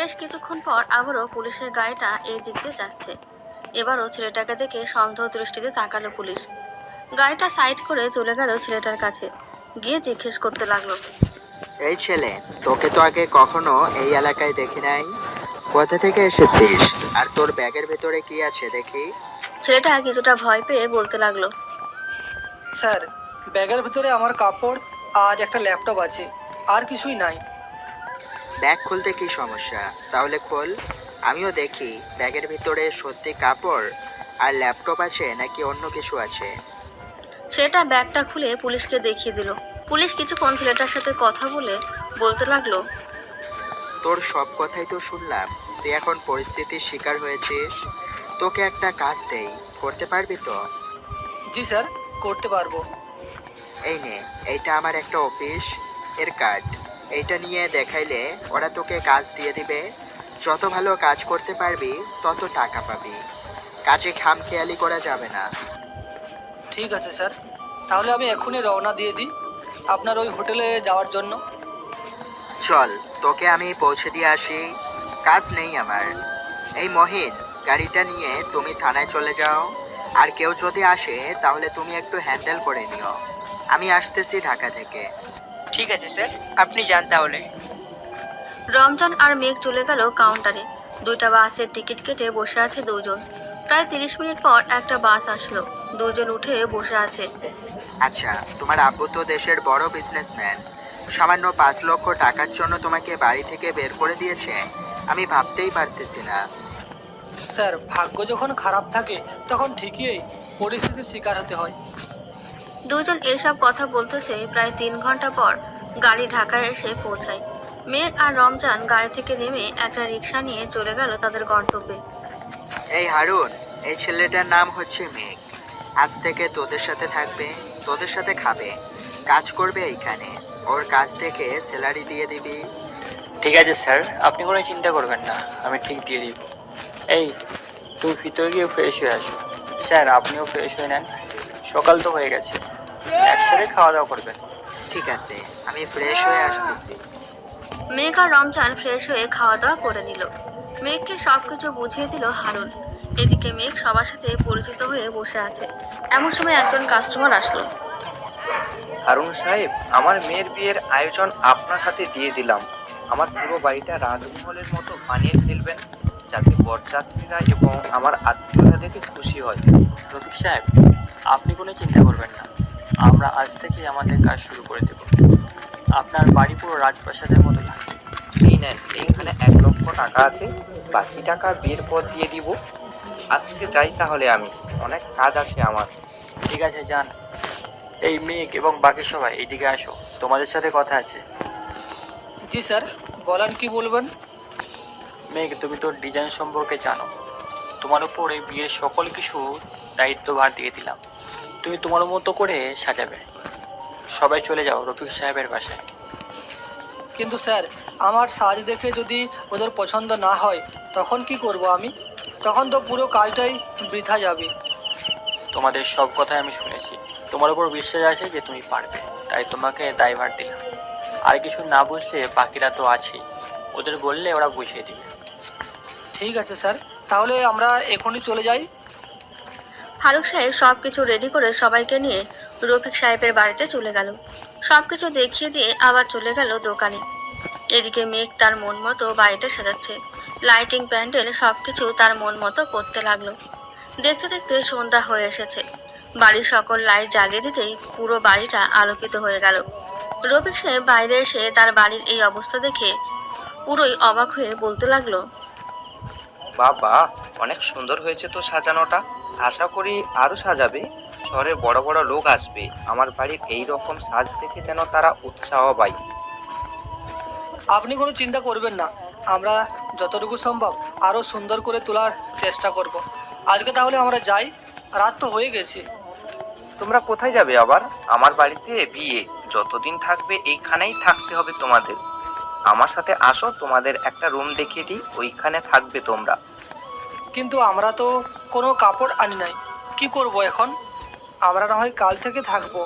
বেশ কিছুক্ষণ পর আবারও পুলিশের গাড়িটা এই দিক দিয়ে যাচ্ছে। এবারও ছেলেটাকে দেখে সন্দেহ দৃষ্টিতে তাকালো পুলিশ। গাড়িটা সাইড করে চলে গেল ছেলেটার কাছে, গিয়ে জিজ্ঞেস করতে লাগলো, এই ছেলে, তোকে তো আগে কখনো এই এলাকায় দেখি নাই। কোথা থেকে এসেছিস? আর তোর ব্যাগের ভেতরে কি আছে দেখি। ছেলেটা কিছুটা ভয় পেয়ে বলতে লাগলো, স্যার, ব্যাগের ভিতরে আমার কাপড় আর একটা ল্যাপটপ আছে, আর কিছুই নাই। ব্যাগ খুলতে কি সমস্যা? তাহলে খোল, আমিও দেখি ব্যাগের ভিতরে সত্যি কাপড় আর ল্যাপটপ আছে নাকি অন্য কিছু আছে। ছেলেটা ব্যাগটা খুলে পুলিশকে দেখিয়ে দিল। পুলিশ কিছুক্ষণ ছেলেটার সাথে কথা বলে বলতে লাগলো, তোর সব কথাই তো শুনলাম, তুই এখন পরিস্থিতির শিকার হয়েছিস। তোকে একটা কাজ দেই, করতে পারবি তো? জি স্যার, করতে পারবো। এই নে, এইটা আমার একটা অফিস এর কার্ড। এইটা নিয়ে দেখাইলে ওরা তোকে কাজ দিয়ে দিবে। যত ভালো কাজ করতে পারবি তত টাকা পাবি। কাজে খামখেয়ালি করা যাবে না। ঠিক আছে স্যার, তাহলে আমি এখনই রওনা দিয়ে দিই আপনার ওই হোটেলে যাওয়ার জন্য। চল, তোকে আমি পৌঁছে দিয়ে আসি। কাজ নেই আমার। এই মহিন, গাড়িটা নিয়ে তুমি থানায় চলে যাও। আর কেউ যদি আসে তাহলে তুমি একটু হ্যান্ডেল করে নিও। আমি আসতেছি ঢাকা থেকে। ঠিক আছে স্যার, আপনি যান তাহলে। রমজান আর মেঘ চলে গেল কাউন্টারে। দুইটা বাসের টিকিট কেটে বসে আছে দুজন। প্রায় 30 মিনিট পর একটা বাস আসলো। দুজন উঠে বসে আছে। আচ্ছা, তোমার আব্বু তো দেশের বড় বিজনেসম্যান। সামান্য 5 লক্ষ টাকার জন্য তোমাকে বাড়ি থেকে বের করে দিয়েছে। আমি ভাবতেই পারতেছি না। স্যার, ভাগ্য যখন খারাপ থাকে তখন ঠিকই পরিস্থিতির শিকার হতে হয়। দুজন এসব কথা বলতেছে প্রায় 3 ঘন্টা পর গাড়ি ঢাকায় এসে পৌঁছায়। মেঘ আর রমজান গাড়ি থেকে নেমে একটা রিক্সা নিয়ে চলে গেল তাদের গন্তব্যে। এই হারুন, এই ছেলেটার নাম হচ্ছে মেঘ। আজ থেকে তোদের সাথে থাকবে, তোদের সাথে খাবে, কাজ করবে এইখানে। ওর কাজ থেকে স্যালারি দিয়ে দিবি। ঠিক আছে স্যার, আপনি কোনো চিন্তা করবেন না, আমি ঠিক দিয়ে দিব। এই, তুমি ভিতরে গিয়ে ফ্রেশ হয়ে আসো। স্যার, আপনিও ফ্রেশ হয়ে নেন, সকাল তো হয়ে গেছে। একসাথে খাওয়া দাওয়া করবেন। ঠিক আছে, আমি ফ্রেশ হয়ে আসতেছি। মেঘ আর রমজান ফ্রেশ হয়ে খাওয়া দাওয়া করে নিল। মেঘকে সবকিছু বুঝিয়ে দিল হারুন। এদিকে মেঘ সবার সাথে পরিচিত হয়ে বসে আছে। এমন সময় একজন কাস্টমার আসলো। হারুন সাহেব, আমার মেয়ের বিয়ের আয়োজন আপনার হাতে দিয়ে দিলাম। আমার পুরো বাড়িটা রাজমহলের মতো বানিয়ে ফেলবেন, যাতে বরযাত্রীরা এবং আমার আত্মীয়রা দেখে খুশি হয়। রফিক সাহেব, আপনি কোনো চিন্তা করবেন না, আমরা আজ থেকেই আমাদের কাজ শুরু করে দেব। আপনার বাড়ি পুরো রাজপ্রাসাদের মতো থাকবে। এই নেন, এইখানে 1 লক্ষ টাকা আছে, বাকি টাকা বিয়ের পর দিয়ে দিব। আজকে যাই তাহলে, আমি অনেক কাজ আছে আমার। ঠিক আছে, যান। এই মেঘ এবং বাকি সবাই এইদিকে আসো, তোমাদের সাথে কথা আছে। জি স্যার, বলেন কি বলবেন। মেঘ, তুমি তোর ডিজাইন সম্পর্কে জানো। তোমার উপর এই বিয়ের সকল কিছু দায়িত্বভার দিয়ে দিলাম। তুমি তোমার মতো করে সাজাবে। সবাই চলে যাও রফিক সাহেবের বাসায়। কিন্তু স্যার, আমার সাজ দেখে যদি ওদের পছন্দ না হয় তখন কি করব আমি? তখন তো পুরো কাজটাই বৃথা যাবে। তোমাদের সব কথাই আমি শুনেছি, তোমার উপর বিশ্বাস আছে যে তুমি পারবে, তাই তোমাকে দায়ভার দিলাম। আর কিছু না বুঝলে বাকিরা তো আছেই, ওদের বললে ওরা বুঝিয়ে দিবে। ঠিক আছে স্যার, তাহলে আমরা এখনই চলে যাই। ফারুক সাহেব সবকিছু রেডি করে সবাইকে নিয়ে রফিক সাহেবের বাড়িতে চলে গেল। সবকিছু দেখিয়ে দিয়ে আবার চলে গেল দোকানে। এদিকে মেঘ তার মন মতো বাড়িটা সাজাচ্ছে। লাইটিং, প্যান্ডেল সবকিছু তার মন মতো করতে লাগলো। দেখতে দেখতে সন্ধ্যা হয়ে এসেছে। বাড়ির সকল লাইট জ্বালিয়ে দিতেই পুরো বাড়িটা আলোকিত হয়ে গেল। রফিক সাহেব বাইরে এসে তার বাড়ির এই অবস্থা দেখে পুরোই অবাক হয়ে বলতে লাগলো, বাবা, অনেক সুন্দর হয়েছে তো সাজানোটা। আশা করি আরো সাজাবে। শহরে বড় বড় লোক আসবে, আমার বাড়ির এই রকম সাজ দেখে যেন তারা উৎসাহ পায়। আপনি কোনো চিন্তা করবেন না, আমরা যতটুকু সম্ভব আরও সুন্দর করে তোলার চেষ্টা করব। আজকে তাহলে আমরা যাই, রাত তো হয়ে গেছে। তোমরা কোথায় যাবে আবার? আমার বাড়িতে বিয়ে, যতদিন থাকবে এইখানেই থাকতে হবে তোমাদের। আমার সাথে আসো, তোমাদের একটা রুম দেখিয়ে দিই, ওইখানে থাকবে তোমরা। কিন্তু আমরা তো কোনো কাপড় আনি নাই, কি করব এখন? আমরা না হয় কাল থেকে থাকবো,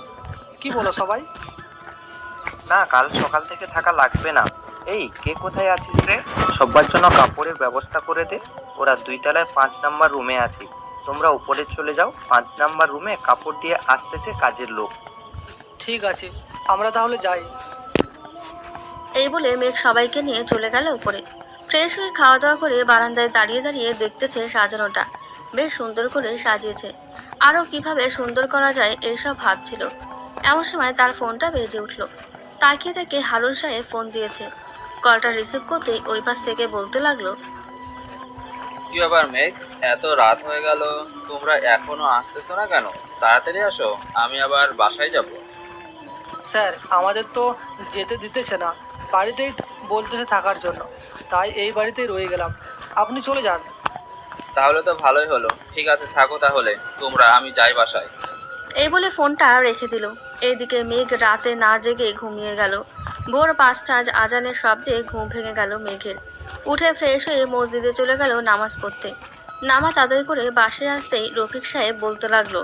কি বলো সবাই? না, কাল সকাল থেকে থাকা লাগবে না। এই কে কোথায় আছিস রে? সবার জন্য কাপড়ের ব্যবস্থা করে দে। ওরা 2 তলায় 5 নাম্বার রুমে আছে। তোমরা উপরে চলে যাও, 5 নাম্বার রুমে কাপড় দিয়ে আসতেছে কাজের লোক। ঠিক আছে, আমরা তাহলে যাই। এই বলে মেঘ সবাইকে নিয়ে চলে গেল উপরে। ফ্রেশ হয়ে খাওয়া দাওয়া করে বারান্দায় দাঁড়িয়ে দাঁড়িয়ে দেখতেছে সাজানোটা বেশ সুন্দর করে সাজিয়েছে। আরও কিভাবে সুন্দর করা যায় এইসব ভাবছিল। এমন সময় তার ফোনটা বেজে উঠল। তাকিয়ে দেখে হারুন সাহেব ফোন দিয়েছে। কলটা রিসিভ করতেই ওই পাশ থেকে বলতে লাগলো, কি ব্যাপার মেঘ, এত রাত হয়ে গেল, তোমরা এখনো আসতেছো না কেন? তাড়াতাড়ি আসো, আমি আবার বাসায় যাব। স্যার, আমাদের তো যেতে দিতেছে না, বাড়িতেই বলতেছে থাকার জন্য, তাই এই বাড়িতেই রয়ে গেলাম। আপনি চলে যান। তাহলে তো ভালোই হলো, ঠিক আছে থাকো তাহলে তোমরা, আমি যাই বাসায়। এই বলে ফোনটা রেখে দিল। এইদিকে মেঘ রাতে না জেগে ঘুমিয়ে গেল। ভোর 5টা আজানের শব্দে ঘুম ভেঙে গেল মেঘের। উঠে ফ্রেশ হয়ে মসজিদে চলে গেল নামাজ পড়তে। নামাজ আদায় করে বাসায় আসতেই রফিক সাহেব বলতে লাগলো,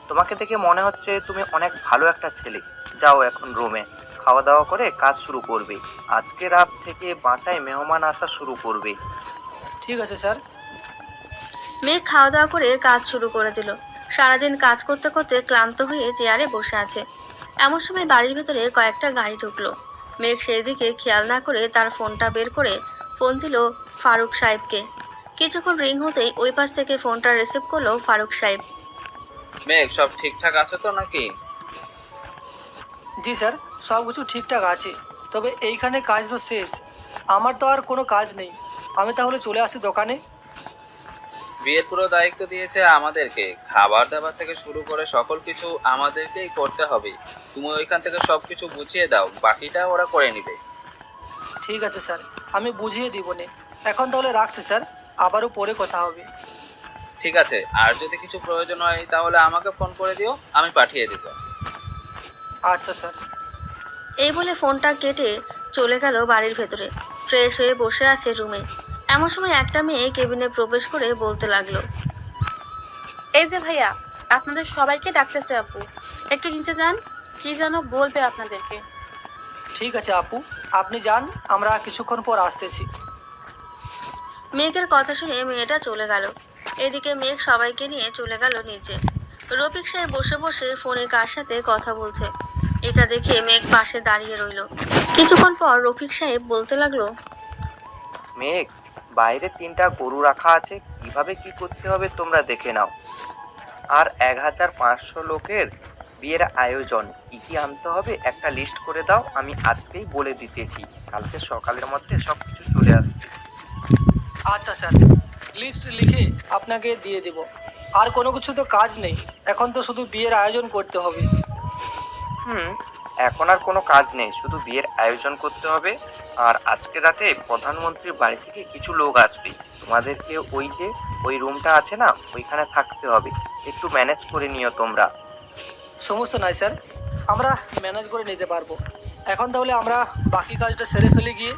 তোমাকে দেখে মনে হচ্ছে তুমি অনেক ভালো একটা ছেলে। যাও এখন রুমে, খাওয়া দাওয়া করে কাজ শুরু করবে। আজকে রাত থেকে বাসায় মেহমান আসা শুরু করবে। ঠিক আছে স্যার। মেঘ খাওয়া দাওয়া করে কাজ শুরু করে দিল। সারাদিন কাজ করতে করতে ক্লান্ত হয়ে চেয়ারে বসে আছে। এমন সময় বাড়ির ভিতরে কয়েকটা গাড়ি ঢুকলো। মেঘ সেই দিকে খেয়াল না করে তার ফোনটা বের করে ফোন দিল ফারুক সাহেবকে। কিছুক্ষণ রিং হতেই ওই পাশ থেকে ফোনটা রিসিভ করলো ফারুক সাহেব। মেঘ, সব ঠিকঠাক আছে তো নাকি? জি স্যার, সব কিছু ঠিকঠাক আছে, তবে এইখানে কাজ তো শেষ, আমার তো আর কোনো কাজ নেই। আমি তাহলে চলে আসি দোকানে। বিয়ের পুরো দায়িত্ব দিয়েছে আমাদেরকে, খাবার দাবার থেকে শুরু করে সকল কিছু আমাদেরকেই করতে হবে। তুমি ওইখান থেকে সবকিছু বুঝিয়ে দাও, বাকিটা ওরা করে নিবে। ঠিক আছে স্যার, আমি বুঝিয়ে দিব নে। এখন তাহলে রাখছি স্যার, আবারও পরে কথা হবে। ঠিক আছে, আর যদি কিছু প্রয়োজন হয় তাহলে আমাকে ফোন করে দিও, আমি পাঠিয়ে দিব। আচ্ছা স্যার। এই বলে ফোনটা কেটে চলে গেল বাড়ির ভেতরে। ফ্রেশ হয়ে বসে আছে রুমে। এমন সময় একটা মেয়ে কেবিনে প্রবেশ করে বলতে লাগলো, এই যে ভাইয়া, আপনাদের সবাইকে ডাকতেছে আপু, একটু নিচে যান, কি যেন বলবে আপনাদেরকে। ঠিক আছে আপু, আপনি যান, আমরা কিছুক্ষণ পর আসতেছি। মেঘের কথা শুনে মেয়েটা চলে গেল। এদিকে মেঘ সবাইকে নিয়ে চলে গেল নিচে। রফিক সাহেব বসে বসে ফোনে কার সাথে কথা বলছে এটা দেখে মেঘ পাশে দাঁড়িয়ে রইল। কিছুক্ষণ পর রফিক সাহেব বলতে লাগলো, মেঘ, বাইরে 3টা গরু রাখা আছে, কিভাবে কি করতে হবে তোমরা দেখে নাও। আর 1500 লোকের বিয়ের আয়োজন, কি কি আনতে হবে একটা লিস্ট করে দাও। আমি আজকেই বলে দিতেছি, কালকে সকালের মধ্যে সব কিছু চলে আসবে। আচ্ছা স্যার, লিস্ট লিখে আপনাকে দিয়ে দেব। আর কোনো কিছু তো কাজ নেই, এখন তো শুধু বিয়ের আয়োজন করতে হবে। এখন আর কোনো কাজ নেই, শুধু বিয়ের আয়োজন করতে হবে। আর আজকে রাতে প্রধানমন্ত্রীর বাড়ি থেকে কিছু লোক আসবে। তোমাদেরকে ওই রুমটা আছে না, ওইখানে থাকতে হবে। একটু ম্যানেজ করে নিও তোমরা। সমস্যা নাই স্যার, আমরা ম্যানেজ করে নিতে পারবো। এখন তাহলে আমরা বাকি কাজটা সেরে ফেলে গিয়ে।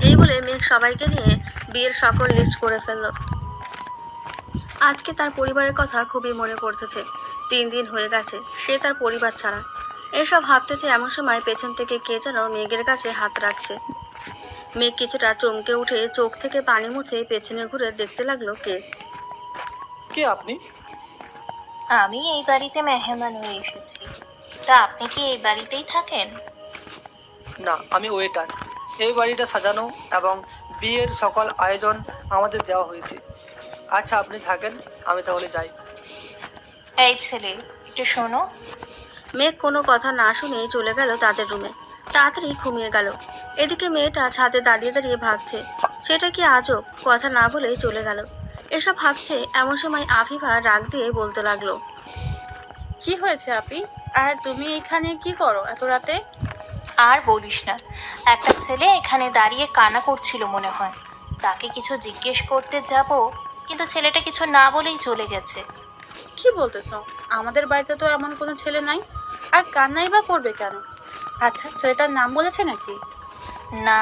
এই বলে মেঘ সবাইকে নিয়ে বিয়ের সকল লিস্ট করে ফেলল। আজকে তার পরিবারের কথা খুবই মনে পড়তেছে। 3 দিন হয়ে গেছে সে তার পরিবার ছাড়া। এসব ভাবতেছে এমন সময় পেছন থেকে কে যেন মেঘের কাছে হাত রাখছে। মেঘ কিছুটা চমকে উঠে চোখ থেকে পানি মুছে পেছনে ঘুরে দেখতে লাগলো কে। কে আপনি? আমি এই বাড়িতে মেহমান হয়ে এসেছি। তা আপনি কি এই বাড়িতেই থাকেন? না, আমি ওয়েটার। এই বাড়িটা সাজানো এবং বিয়ের সকল আয়োজন আমাদের দেওয়া হয়েছে। আচ্ছা, আপনি থাকেন, আমি তাহলে যাই। এই ছেলে, একটু শোনো। মেঘ কোনো কথা না শুনে চলে গেল তাদের রুমে। তাড়াতাড়ি ঘুমিয়ে গেল। এদিকে মেয়েটা ছাদে দাঁড়িয়ে দাঁড়িয়ে ভাবছে সেটা কি আজব, কথা না বলেই চলে গেল। এসব ভাবছে এমন সময় আফিফা রাগ দিয়ে বলতে লাগলো, কি হয়েছে আপি? আর তুমি এখানে কি করো এত রাতে? আর বলিস না, একটা ছেলে এখানে দাঁড়িয়ে কান্না করছিল মনে হয়। তাকে কিছু জিজ্ঞেস করতে যাব, কিন্তু ছেলেটা কিছু না বলেই চলে গেছে। কি বলতেছো? আমাদের বাড়িতে তো এমন কোনো ছেলে নাই, আর কান্নাই বা করবে কেন? আচ্ছা, ছেলেটার নাম বলেছে নাকি? না,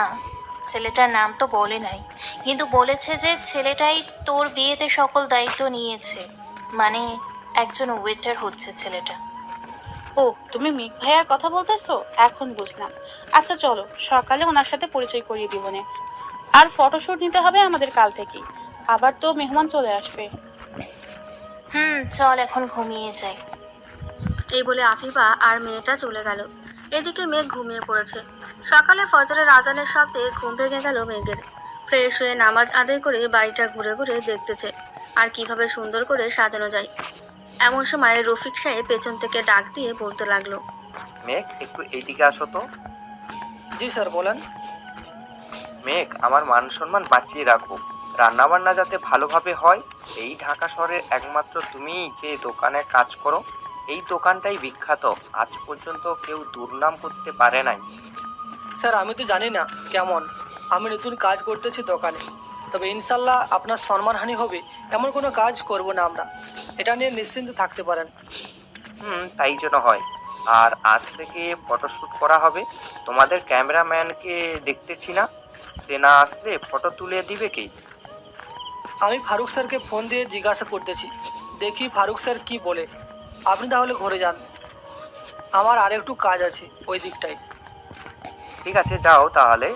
ছেলেটার নাম তো বলে নাই, কিন্তু বলেছে যে ছেলেটাই তোর বিয়েতে সকল দায়িত্ব নিয়েছে। মানে একজন ওয়েটার হচ্ছে ছেলেটা। ও, তুমি মিক ভাইয়ার কথা বলতেছো? এখন বুঝলাম। আচ্ছা চলো, সকালে ওনার সাথে পরিচয় করিয়ে দিব নে। আর ফটোশুট নিতে হবে আমাদের কাল থেকেই, আবার তো মেহমান চলে আসবে। চল এখন ঘুমিয়ে যাই। এই বলে আফিফা আর মেয়েটা চলে গেল। এদিকে মেঘ ঘুমিয়ে পড়েছে। সকালে ফজরের আজানের শব্দে ঘুম ভেঙে গেল মেঘের। ফ্রেশ হয়ে নামাজ আদায় করে বাড়িটা ঘুরে ঘুরে দেখতেছে আর কিভাবে সুন্দর করে সাজানো যায়। এমন সময় রফিক সাহেব পেছন থেকে ডাক দিয়ে বলতে লাগলো, মেঘ, একটু এইদিকে আসো তো। জি স্যার, বলেন। মেঘ, আমার মান সম্মান বাঁচিয়ে রাখো, রান্নাবান্না যাতে ভালোভাবে হয়। এই ঢাকা শহরের একমাত্র তুমিই যে দোকানে কাজ করো, এই দোকানটাই বিখ্যাত, আজ পর্যন্ত কেউ দুর্নাম করতে পারে নাই। স্যার, আমি তো জানি না কেমন, আমি নতুন কাজ করতেছি দোকানে, তবে ইনশাল্লাহ আপনার সম্মানহানি হবে এমন কোনো কাজ করব না আমরা, এটা নিয়ে নিশ্চিন্তে থাকতে পারেন। তাই যেন হয়। আর আজ থেকে ফটোশ্যুট করা হবে। তোমাদের ক্যামেরাম্যানকে দেখতেছি না, সে না আসলে ফটো তুলে দিবে কি? আমি ফারুক স্যারকে ফোন দিয়ে জিজ্ঞাসা করতেছি, দেখি ফারুক স্যার কি বলে। আপনি তাহলে ঘরে যান, আমার আর একটু কাজ আছে ওই দিকটায়। ঠিক আছে, যাও তাহলে,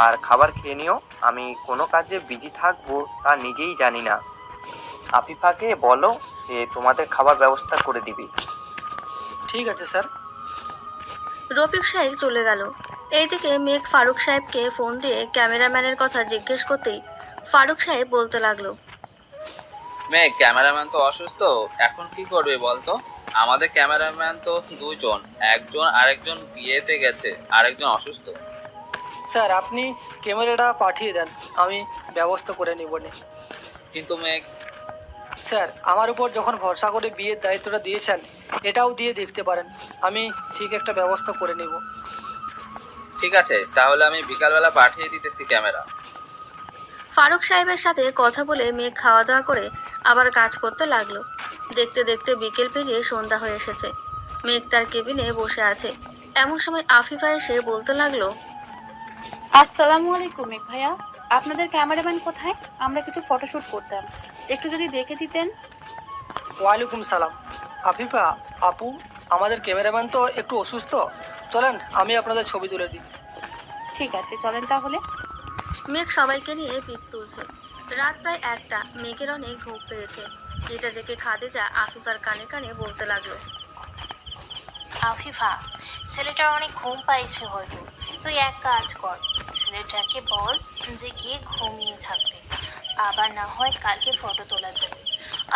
আর খাবার খেয়ে নিও। আমি কোনো কাজে বিজি থাকবো তা নিজেই জানি না। আফিফাকে বলো, সে তোমাদের খাবার ব্যবস্থা করে দিবে। ঠিক আছে স্যার। রফিক সাহেব চলে গেল। এইদিকে মেঘ ফারুক সাহেবকে ফোন দিয়ে ক্যামেরাম্যানের কথা জিজ্ঞেস করতেই ফারুক সাহেব বলতে লাগলো, মেঘ, ক্যামেরাম্যান তো অসুস্থ, এখন কি করবে বলতো? আমাদের ক্যামেরাম্যান তো দুজন, একজন আরেকজন বিয়েতে গেছে, আরেকজন অসুস্থ। স্যার, আপনি ক্যামেরাটা পাঠিয়ে দেন, আমি ব্যবস্থা করে নিব নে। কিন্তু মেঘ, স্যার, আমার উপর যখন ভরসা করে বিয়ের দায়িত্বটা দিয়েছেন, এটাও দিয়ে দেখতে পারেন, আমি ঠিক একটা ব্যবস্থা করে নেব। ঠিক আছে, তাহলে আমি বিকালবেলা পাঠিয়ে দিতেছি ক্যামেরা। ফারুক সাহেবের সাথে কথা বলে মেঘ খাওয়া দাওয়া করে আবার কাজ করতে লাগলো। দেখতে দেখতে বিকেল পেরিয়ে সন্ধ্যা হয়ে এসেছে। মেঘ তার কেবিনে বসে আছে। এমন সময় আফিফা এসে বলতে লাগলো, আসসালামু আলাইকুম মেঘ ভাইয়া, আপনাদের ক্যামেরাম্যান কোথায়? আমরা কিছু ফটোশুট করতাম, একটু যদি দেখে দিতেন। ওয়ালাইকুম সালাম। আফিফা আপু, আমাদের ক্যামেরাম্যান তো একটু অসুস্থ, চলেন আমি আপনাদের ছবি তুলে দিই। ঠিক আছে, চলেন তাহলে। মেঘ সবাইকে নিয়ে পিক তুলছে। রাত প্রায় 1টা। মেঘের অনেক ঘুম পেয়েছে। এটা দেখে খাদিজা আফিফার কানে কানে বলতে লাগলো, আফিফা, ছেলেটার অনেক ঘুম পাইছে হয়তো, তুই এক কাজ কর, ছেলেটাকে বল যে গিয়ে ঘুমিয়ে থাকতে, আবার না হয় কালকে ফটো তোলা যাবে।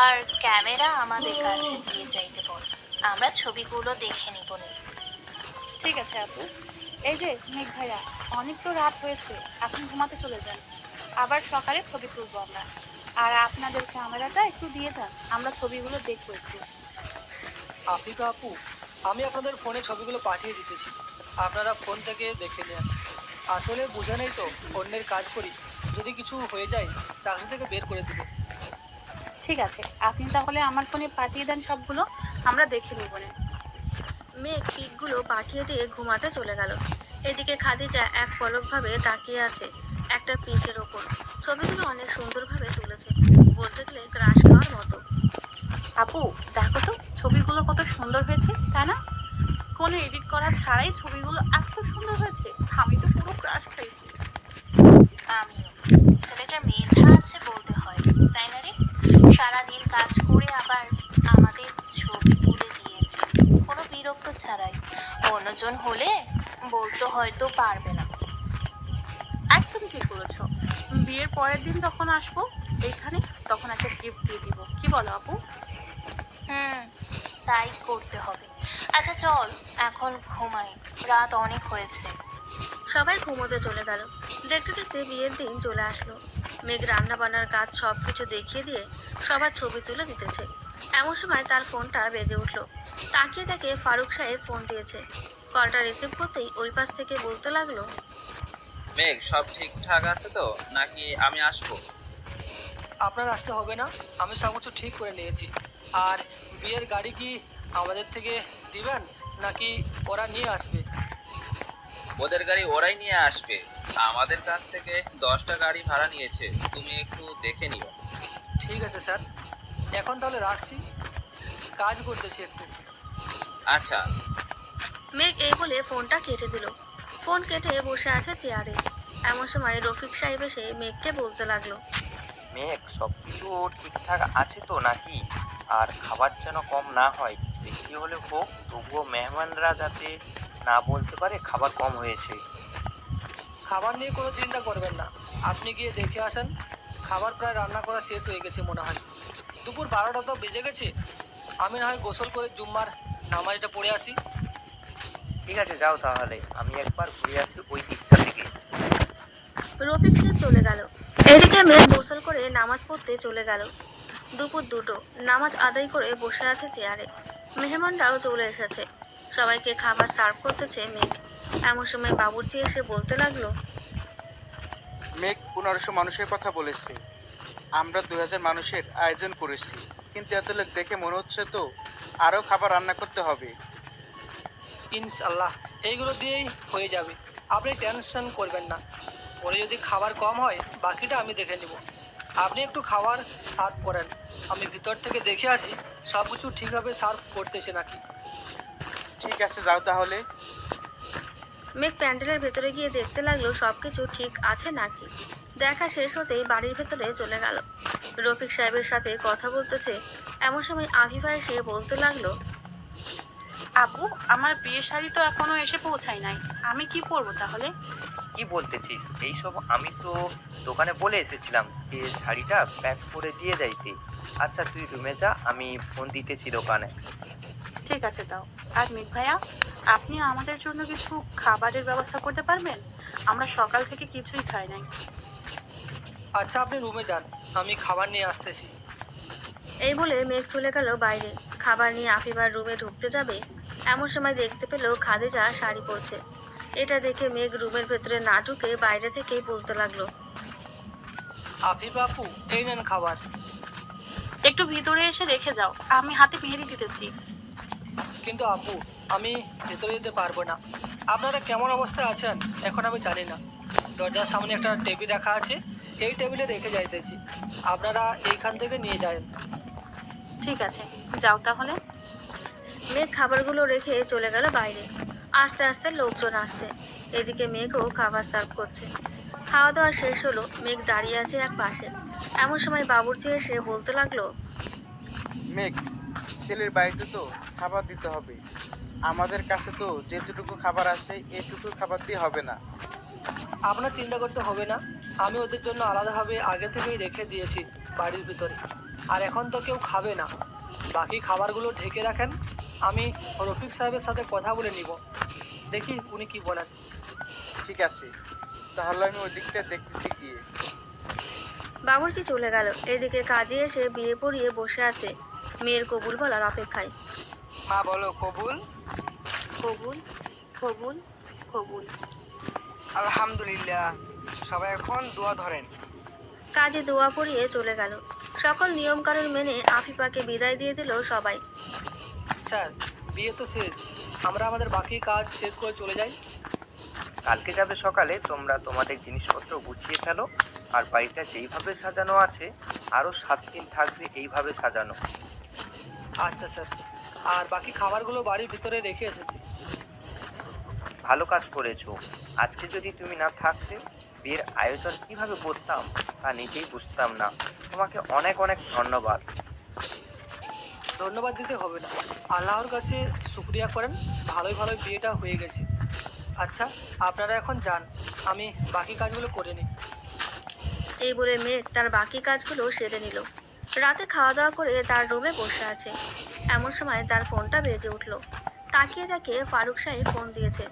আর ক্যামেরা আমাদের কাছে দিয়ে যাইতে বল, আমরা ছবিগুলো দেখে নিব নে। ঠিক আছে আপু। এই যে মেঘ ভাইয়া, অনেক তো রাত হয়েছে, এখন ঘুমাতে চলে যান, আবার সকালে ছবি তুলবো আমরা। আর আপনাদের ক্যামেরাটা একটু দিয়ে দেন, আমরা ছবিগুলো দেখবো একটু। আফিফা আপু, আমি আপনাদের ফোনে ছবিগুলো পাঠিয়ে দিতেছি, আপনারা ফোন থেকে দেখে নেন। আসলে বুঝে নেই তো, অন্যের কাজ করি, যদি কিছু হয়ে যায় চাকরি থেকে বের করে দেবে। ঠিক আছে, আপনি তাহলে আমার ফোনে পাঠিয়ে দেন সবগুলো, আমরা দেখে নিব না। মেঘ পিকগুলো পাঠিয়ে দিয়ে ঘুমাতে চলে গেল। এদিকে খাদিজা এক পলকভাবে তাকিয়ে আছে একটা পিকের ওপর। ছবিগুলো অনেক সুন্দরভাবে তুলেছে, বলতে গেলে ক্রাশ খাওয়ার মতো। আপু দেখো তো, ছবিগুলো কত সুন্দর হয়েছে, তাই না? কোনো এডিট করা ছাড়াই ছবিগুলো এত সুন্দর হয়েছে, আমি তো পুরো ক্রাশ খাইছি। আমিও। ছেলেটার মেধা আছে বলতে হয়, তাই না রে? সারাদিন কাজ করে আবার আমাদের ছবি তুলে দিয়েছে কোনো বিরক্ত ছাড়াই। অন্যজন হলে বলতে হয়তো পারবে না। একদম ঠিক বলেছো। বিয়ের পরের দিন যখন আসবো এইখানে, তখন একটা গিফট দিয়ে দিব, কি বলো আপু? তাই করতে হবে। আচ্ছা চল এখন ঘুমাই, রাত অনেক হয়েছে। সবাই ঘুমোতে চলে গেল। দেখতে দেখতে বিয়ের দিন চলে আসলো। মেঘ রান্না বান্নার কাজ সবকিছু দেখিয়ে দিয়ে সবার ছবি তুলে দিতেছে। এমন সময় তার ফোনটা বেজে উঠলো। তাকিয়ে দেখে ফারুক সাহেব ফোন দিয়েছে। কলটা রিসিভ করতেই ওই পাশ থেকে বলতে লাগলো, মেঘ, সব ঠিকঠাক আছে তো, নাকি আমি আসবো? আপনার আসতে হবে না, আমি সব কিছু ঠিক করে নিয়েছি। আর বিয়ের গাড়ি কি আমাদের থেকে দিবেন নাকি ওরা নিয়ে আসবে? ওদের গাড়ি ওরাই নিয়ে আসবে, আমাদের কাছ থেকে 10টা গাড়ি ভাড়া নিয়েছে, তুমি একটু দেখে নিও। ঠিক আছে স্যার, এখন তাহলে রাখছি, কাজ করতেছি একটু। আচ্ছা। মেঘ এই বলে ফোনটা কেটে দিল। ফোন কেটে বসে আছে চেয়ারে। এমন সময় রফিক সাহেব এসে মেঘকে বলতে লাগলো, মেঘ, সব কিছু ঠিকঠাক আছে তো নাকি? আর খাবার যেন কম না হয়, বেশি হলে হোক, তবুও মেহমানরা যাতে না বলতে পারে খাবার কম হয়েছে। খাবার নিয়ে কোনো চিন্তা করবেন না, আপনি গিয়ে দেখে আসেন। খাবার প্রায় রান্না করা শেষ হয়ে গেছে মনে হয়। দুপুর 12টা তো বেজে গেছে। আমি না হয় গোসল করে জুম্মার নামাজটা পড়ে আসি। ঠিক আছে, যাও তাহলে, আমি একবার ঘুরে আসি ওই দিকটা থেকে। রফিক সাহেব চলে গেল। এদিকে মেঘ গোসল করে নামাজ পড়তে চলে গেল। দুপুর 2টো, নামাজ আদায় করে বসে আছে চেয়ারে। মেহমানরাও চলে এসেছে, সবাইকে খাবার সার্ভ করতেছে মেঘ। এমন সময় বাবুর্চি এসে বলতে লাগলো, মেঘ 1500 মানুষের কথা বলেছে, আমরা 2000 মানুষের আয়োজন করেছি, কিন্তু এত লোক দেখে মনে হচ্ছে তো আরও খাবার রান্না করতে হবে। ইনশাল্লাহ এইগুলো দিয়েই হয়ে যাবে, আপনি টেনশন করবেন না। পরে যদি খাবার কম হয় বাকিটা আমি দেখে নিব। আপনি একটু খাবার সার্ভ করেন, আমি ভিতর থেকে দেখে আসি সব কিছু ঠিকভাবে সার্ভ করতেছে নাকি। ঠিক আছে, যাও তাহলে। মেঘ প্যান্ডেলের ভেতরে গিয়ে দেখতে লাগলো সবকিছু ঠিক আছে নাকি। দেখা শেষ হতেই বাড়ির ভেতরে চলে গেল। রফিক সাহেবের সাথে কথা বলতেছে। এমন সময় আফিফা এসে বলতে লাগলো, আপু, আমার বিয়ের শাড়ি তো এখনো এসে পৌঁছায় নাই, আমি কি পরবো তাহলে? কি বলতেছিস এইসব? আমি তো দোকানে বলে এসেছিলাম যে শাড়িটা প্যাক করে দিয়ে যাইতে। আচ্ছা, তুই রুমে যা, আমি ফোন দিতেছি দোকানে। ঠিক আছে দাও। আর মেঘ ভাইয়া, আপনি আমাদের জন্য কিছু খাবারের ব্যবস্থা করতে পারবেন? আমরা সকাল থেকে কিছুই খাই নাই। আচ্ছা, আপনি রুমে যান, আমি খাবার নিয়ে আসতেছি। এই বলে মেঘ চলে গেল বাইরে। খাবার নিয়ে আফিফার রুমে ঢুকতে যাবে, এমন সময় দেখতে পেল খাদিজা শাড়ি পরছে। এটা দেখে মেঘ রুমের ভেতরে না ঢুকে বাইরে থেকেই বলতে লাগলো, আফিফা আপু, এই নেন খাবার। একটু ভিতরে এসে রেখে যাও, আমি হাতে মেহেদি দিতেছি। কিন্তু আপু, আমি ভেতরে যেতে পারবো না। আপনারা কেমন অবস্থায় আছেন এখন আমি জানি না। দরজার সামনে একটা টেবিল রাখা আছে, এই টেবিলে রেখে যাইতেছি, আপনারা এইখান থেকে নিয়ে যান। ঠিক আছে, যাও তাহলে। মেঘ খাবারগুলো রেখে চলে গেল বাইরে। আস্তে আস্তে লোকজন আসছে। এদিকে মেঘও খাবার সার্ভ করছে। খাওয়া দাওয়া শেষ হলো, মেঘ দাঁড়িয়ে আছে এক পাশে। এমন সময় বাবুর্চি এসে বলতে লাগলো, মেঘ, ছেলের বাড়িতে তো খাবার দিতে হবে, আমাদের কাছে তো যেটুকু খাবার আছে এটুকু খাবার দিয়ে হবে না। আপনার চিন্তা করতে হবে না, আমি ওদের জন্য আলাদাভাবে আগে থেকেই রেখে দিয়েছি বাড়ির ভিতরে। আর এখন তো কেউ খাবে না, বাকি খাবারগুলো ঢেকে রাখেন। আমি রফিক সাহেবের সাথে কথা বলে নিব, দেখি উনি কি বলেন। ঠিক আছে, তাহলে আমি ওই দিকটা দেখতেছি গিয়ে। বাবুর্চি চলে গেল। এদিকে কাজে এসে বিয়ে পড়িয়ে বসে আছে মেয়ের কবুল বলার অপেক্ষায়। মা বলো কবুল। কবুল, কবুল, কবুল। আলহামদুলিল্লাহ, সবাই এখন দোয়া ধরেন। কাজে দোয়া পড়িয়ে চলে গেল। সকল নিয়মকানুন মেনে আফিফাকে বিদায় দিয়ে দিল সবাই। স্যার, বিয়ে তো শেষ, আমরা আমাদের বাকি কাজ শেষ করে চলে যাই। কালকে যাবে সকালে, তোমরা তোমাদের জিনিসপত্র গুছিয়ে ফেলো। আর বাড়িটা যেইভাবে সাজানো আছে আরো 7 দিন থাকবে এইভাবে সাজানো। আচ্ছা স্যার, আর বাকি খাবারগুলো বাড়ির ভিতরে রেখে এসেছি। ভালো কাজ করেছো। আজকে যদি তুমি না থাকতে বিয়ের আয়োজন কিভাবে করতাম তা নিজেই বুঝতাম না। তোমাকে অনেক অনেক ধন্যবাদ। ধন্যবাদ দিতে হবে না, আল্লাহর কাছে শুক্রিয়া করেন, ভালোই ভালোই বিয়েটা হয়ে গেছে। আচ্ছা, আপনারা এখন যান, আমি বাকি কাজগুলো করে নিই। এই বলে মেঘ তার বাকি কাজগুলো সেরে নিল। রাতে খাওয়া দাওয়া করে তার রুমে বসে আছে। এমন সময় তার ফোনটা বেজে উঠলো। তাকিয়ে দেখে ফারুক সাহেব ফোন দিয়েছে।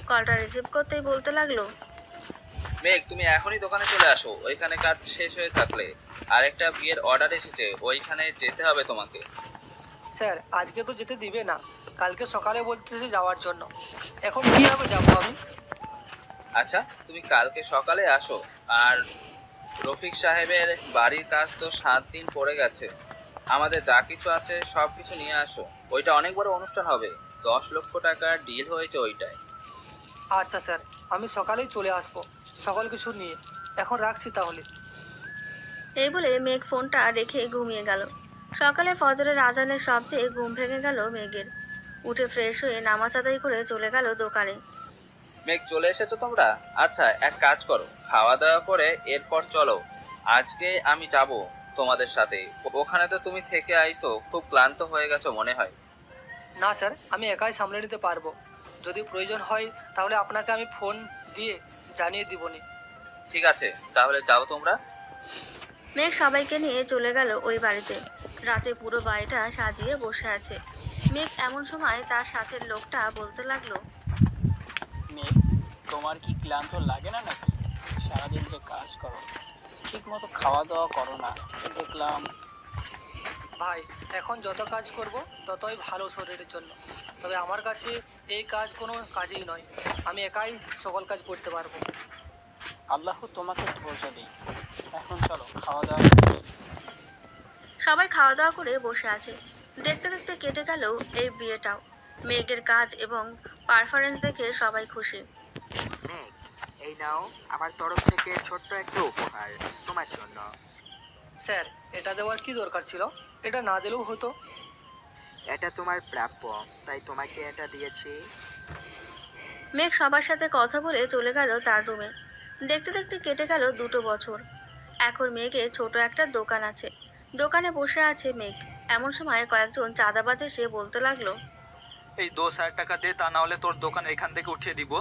কলটা রিসিভ করতেই বলতে লাগলো, মেঘ, তুমি এখনই দোকানে চলে আসো, ওইখানে কাজ শেষ হয়ে থাকলে আরেকটা বিয়ের অর্ডার এসেছে, ওইখানে যেতে হবে তোমাকে। স্যার, আজকে তো যেতে দিবে না, কালকে সকালে বলতেছে যাওয়ার জন্য, এখন কীভাবে যাবো আমি? আচ্ছা, তুমি কালকে সকালে আসো। আর রফিক সাহেবের বাড়ির কাজ তো 7 দিন পড়ে গেছে, আমাদের যা কিছু আছে সব কিছু নিয়ে আসো। ওইটা অনেক বড় অনুষ্ঠান হবে, 10 লক্ষ টাকার ডিল হয়েছে ওইটাই। আচ্ছা স্যার, আমি সকালেই চলে আসবো সকল কিছু নিয়ে। এখন রাখছি তাহলে। এই বলে মেঘ ফোনটা রেখে ঘুমিয়ে গেল। সকালে ফজরের আজানের শব্দে ঘুম ভেঙে গেল মেঘের। উঠে ফ্রেশ হয়ে নামাজ আদায় করে চলে গেল দোকানে। মেঘ চলে এসেছো তোমরা? আচ্ছা, এক কাজ করো, খাওয়া দাওয়া করে এরপর চলো। আজকে আমি যাব তোমাদের সাথে। ওখানে তো তুমি থেকে আইছো, খুব ক্লান্ত হয়ে গেছো মনে হয়। না স্যার, আমি একাই সামলে নিতে পারবো। যদি প্রয়োজন হয় তাহলে আপনাকে আমি ফোন দিয়ে জানিয়ে দিবনি। ঠিক আছে, তাহলে যাও তোমরা। মেঘ সবাইকে নিয়ে চলে গেল ওই বাড়িতে। রাতে পুরো বাড়িটা সাজিয়ে বসে আছে। মেঘ এমন সময় তার সাথের লোকটা বলতে লাগলো, মেঘ, তোমার কি ক্লান্ত লাগে না নাকি? সারাদিন যে কাজ করো, ঠিক মতো খাওয়া দাওয়া করো না, দেখলাম। ভাই, এখন যত কাজ করব ততই ভালো শরীরের জন্য। তবে আমার কাছে এই কাজ কোনো কাজই নয়। আমি একাই সকল কাজ করতে পারবো। আল্লাহ তোমাকে ধৈর্য দিই। এখন চলো খাওয়া দাওয়া করি। সবাই খাওয়া দাওয়া করে বসে আছে। দেখতে দেখতে কেটে গেল এই বিয়েটাও। মেঘের কাজ এবং পারফরমেন্স দেখে সবাই খুশি। মেঘ, এই নাও আমার তরফ থেকে ছোট্ট একটা উপহার তোমার জন্য। স্যার, এটা দেওয়ার কি দরকার ছিল? এটা না দিলেও হতো। এটা তোমার প্রাপ্য, তাই তোমাকে এটা দিয়েছি। মেঘ সবার সাথে কথা বলে চলে গেল তার রুমে। দেখতে দেখতে কেটে গেল 2 বছর। এখন মেঘের ছোট একটা দোকান আছে। দোকানে বসে আছে মেঘ। এমন সময় কয়েকজন চাঁদাবাজ এসে বলতে লাগলো, এই 10,000 টাকা দে, তা না হলে তোর দোকান এখান থেকে উঠিয়ে দিব।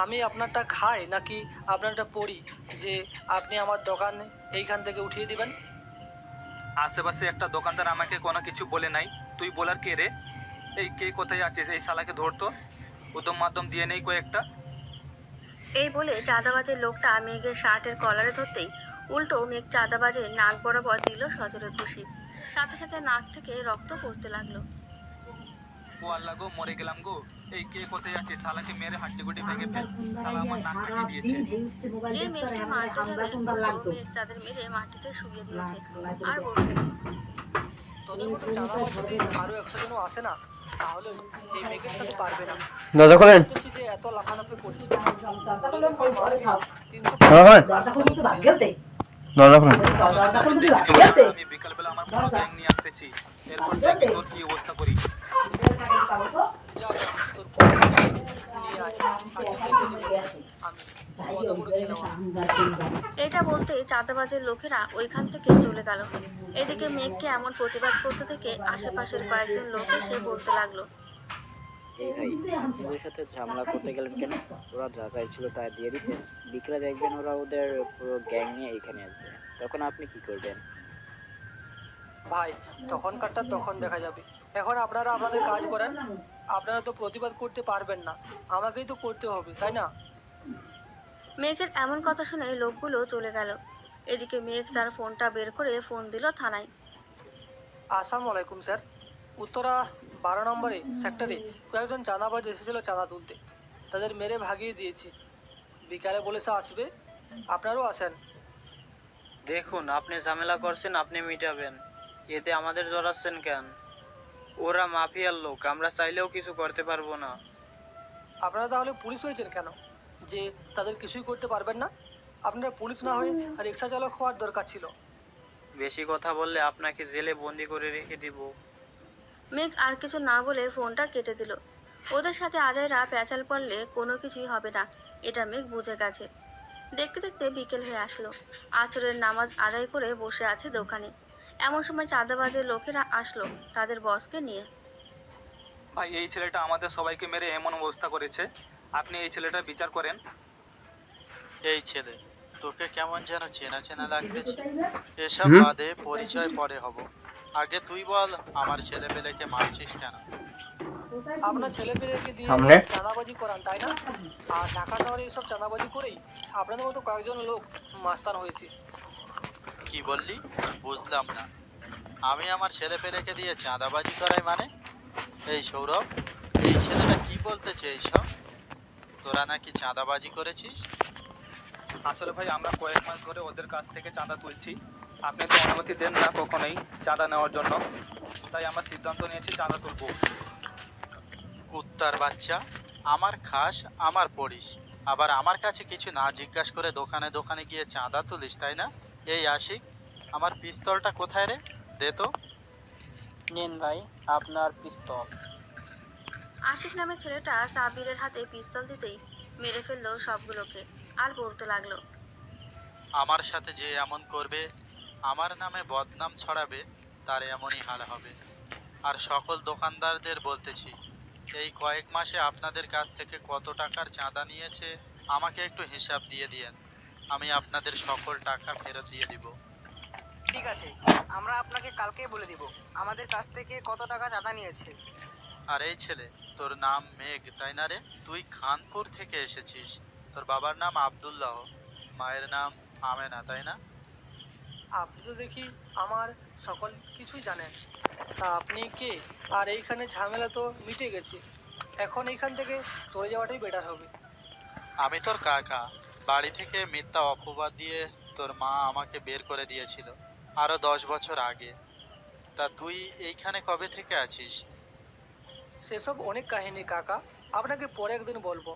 আমি আপনারটা খাই নাকি আপনারটা পড়ি যে আপনি আমার দোকান এইখান থেকে উঠিয়ে দিবেন? আশেপাশে একটা দোকানদার আমাকে কোনো কিছু বলে নাই, তুই বলার কে রে? এই কে কোথায় আছিস? এই শালাকে ধরতো, উদম মাধ্যম দিয়ে নেই কয়েকটা। এই বলে চাঁদাবাজের লোকটা মেঘের শার্টের কলারে ধরতেই উল্টো মেঘ চাঁদাবাজের নাক বরাবর দিল সজোরে খুশি। সাথে সাথে নাক থেকে রক্ত পড়তে লাগলো। ও আল্লাহ গো, মরে গেলাম গো। এই কে কোথায় আছিস? শালাকে মেরে হাড্ডি ভেঙে ফেল। শালা আমার নাক কাটিয়ে দিয়েছে। যে মেঘকে মারতে যাবে মেঘ তাদের মেরে মাটিতে শুয়ে দিয়েছে আর বলছে, তোদের মতো চাঁদাবাজ যদি আরো 100 জনও আসে না, তাহলে এই মেঘের সাথে পারবে না। দরজা খোলেন, দেখতেছি যে এত লাফালাফি করছিস। তোদের পর মারবে 300 দরজা খোলেন। আমি বিকালবেলা আমার পুরো গ্যাং নিয়ে আসতেছি, এরপর দেখি তোর কি অবস্থা করি। যা যা, তোর পর নিয়ে আয়। আমি দেখে নিবো। আমি কত বড় খেলোয়াড়। এটা বলতে চাঁদাবাজের লোকেরা ওইখান থেকে চলে গেল। এদিকে মেঘকে এমন প্রতিবাদ করতে থেকে আশেপাশের কয়েকজন লোক এসে বলতে লাগলো, এই ভাই, ওদের সাথে ঝামেলা করতে গেলেন কেন? ওরা যা চাইছিল তা দিয়ে দিতেন। বিকেলে দেখবেন ওরা ওদের পুরো গ্যাং নিয়ে এখানে আসবে, তখন আপনি কি করবেন? ভাই, তখনকারটা তখন দেখা যাবে। এখন আপনারা আপনাদের কাজ করেন। আপনারা তো প্রতিবাদ করতে পারবেন না, আমাকেই তো করতে হবে, তাই না? মেঘের এমন কথা শুনে লোকগুলো চলে গেল। এদিকে মেঘ তার ফোনটা বের করে ফোন দিল থানায়। আসসালামু আলাইকুম স্যার। উত্তরা 12 নম্বরে সেক্টরে কয়েকজন চাঁদাবাজ এসেছিল চাঁদা তুলতে। তাদের মেরে ভাগিয়ে দিয়েছি। বিকালে বলেছে আসবে, আপনারাও আসেন। দেখুন, আপনি ঝামেলা করছেন, আপনি মিটাবেন, এতে আমাদের জড়াচ্ছেন কেন? ওরা মাফিয়ার লোক, আমরা চাইলেও কিছু করতে পারবো না। আপনারা তাহলে পুলিশ হয়েছেন কেন, যে তাদের কিছুই করতে পারবেন না? আপনারা পুলিশ না হয়ে রিক্সা চালক হওয়ার দরকার ছিল। বেশি কথা বললে আপনাকে জেলে বন্দি করে রেখে দিব। মেঘ আর কিছু না বলে ফোনটা কেটে দিল। ওদের সাথে আজাইরা প্যাচাল পড়লে কোনো কিছুই হবে না, এটা মেঘ বুঝে গেছে। দেখতে দেখতে বিকেল হয়ে আসলো। আসরের নামাজ আদায় করে বসে আছে দোকানে। এমন সময় চাঁদাবাজের লোকেরা আসলো তাদের বসকে নিয়ে। ভাই, এই ছেলেটা আমাদের সবাইকে মেরে এমন অবস্থা করেছে, আপনি এই ছেলেটার বিচার করেন। এই ছেলে, তোকে কেমন যেন চেনা চেনা লাগতেছে। এসব হুম? বাদে পরিচয় পরে হব। আগে তুই বল, আমার ছেলে পেলেকে মারছিস কেন? আপনার ছেলে পেলেকে দিয়ে সামনে। চাঁদাবাজি করান, তাই না? আর ঢাকা শহরে এইসব চাঁদাবাজি করেই আপনাদের মতো কয়েকজন লোক মাস্তান হয়েছে। কি বললি? বুঝলাম না। আমি আমার ছেলে পেলেকে দিয়ে চাঁদাবাজি করাই মানে? এই সৌরভ, এই ছেলেটা কি বলতেছে এইসব? তোরা নাকি চাঁদাবাজি করেছিস? আসলে ভাই, আমরা কয়েক মাস ধরে ওদের কাছ থেকে চাঁদা তুলছি। আপনি তো অনুমতি দেন না কখনোই চাঁদা নেওয়ার জন্য, তাই আমরা সিদ্ধান্ত নিয়েছি চাঁদা তুলবো। কুত্তার বাচ্চা, আমার খাস, আমার পড়িস, আবার আমার কাছে কিছু না জিজ্ঞাসা করে দোকানে দোকানে গিয়ে চাঁদা তুলিস, তাই না? এই আশিক, আমার পিস্তলটা কোথায় রে? দে তো। নিন ভাই, আপনার পিস্তল। আশিক নামের ছেলেটা সাব্বিরের হাতে পিস্তল দিতেই মেরে ফেললো সবগুলোকে আর বলতে লাগলো, আমার সাথে যে এমন করবে, আমার নামে বদনাম ছড়াবে, তার এমনই হাল হবে। আর সকল দোকানদারদের বলতেছি, এই কয়েক মাসে আপনাদের কাছ থেকে কত টাকার চাঁদা নিয়েছে আমাকে একটু হিসাব দিয়ে দিয়েন। আমি আপনাদের সকল টাকা ফেরত দিয়ে দিব। ঠিক আছে, আমরা আপনাকে কালকেই বলে দিব আমাদের কাছ থেকে কত টাকা চাঁদা নিয়েছে। আর এই ছেলে, তোর নাম মেঘ তাই না রে? তুই খানপুর থেকে এসেছিস। তোর বাবার নাম আব্দুল্লাহ, মায়ের নাম আমেনা তাই না? আপনি তো দেখি আমার সকল কিছুই জানেন। তা আপনি কে? আর এইখানে ঝামেলা তো মিটে গেছে, এখন এইখান থেকে চলে যাওয়াটাই বেটার হবে। আমি তোর কাকা। বাড়ি থেকে মিথ্যা অপবাদ দিয়ে তোর মা আমাকে বের করে দিয়েছিল আরো 10 বছর আগে। তা তুই এইখানে কবে থেকে আছিস? সেসব অনেক কাহিনী কাকা, আপনাকে পরে একদিন বলবো।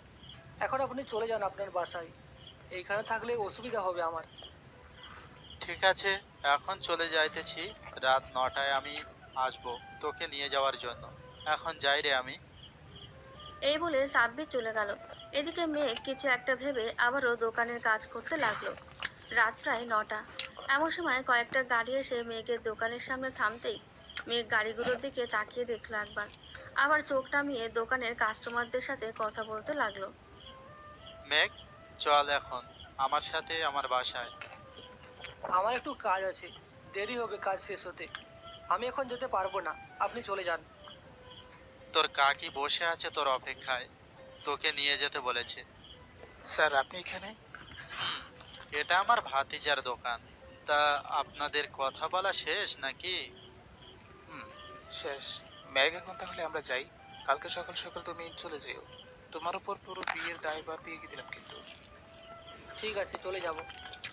এখন আপনি চলে যান আপনার বাসায়, এইখানে থাকলে অসুবিধা হবে আমার। ঠিক আছে, এখন চলে যাইতেছি। রাত 9টায় আমি আসবো তোকে নিয়ে যাওয়ার জন্য। এখন যাই রে আমি। এই বলে সাব্বির চলে গেল। এদিকে মেঘ কিছু একটা ভেবে আবারও দোকানের কাজ করতে লাগলো। রাত প্রায় 9টা। এমন সময় কয়েকটা গাড়ি এসে মেঘের দোকানের সামনে থামতেই মেঘ গাড়িগুলোর দিকে তাকিয়ে দেখলো একবার, আবার চোখ নামিয়ে দোকানের কাস্টমারদের সাথে কথা বলতে লাগলো। মেঘ, চল এখন আমার সাথে আমার বাসায়। আমার একটু কাজ আছে, দেরি হবে কাজ শেষ হতে। আমি এখন যেতে পারবো না, আপনি চলে যান। তোর কাকি বসে আছে তোর অপেক্ষায়, তোকে নিয়ে যেতে বলেছে। স্যার আপনি এখানে? এটা আমার ভাতিজার দোকান। তা আপনাদের কথা বলা শেষ নাকি? শেষ। ম্যাগ, এখন তাহলে আমরা যাই। কালকে সকাল সকাল তুমি চলে যেও। তোমার উপর পুরো বিয়ের দায়ভার দিয়ে দিলাম কিন্তু। ঠিক আছে, চলে যাব।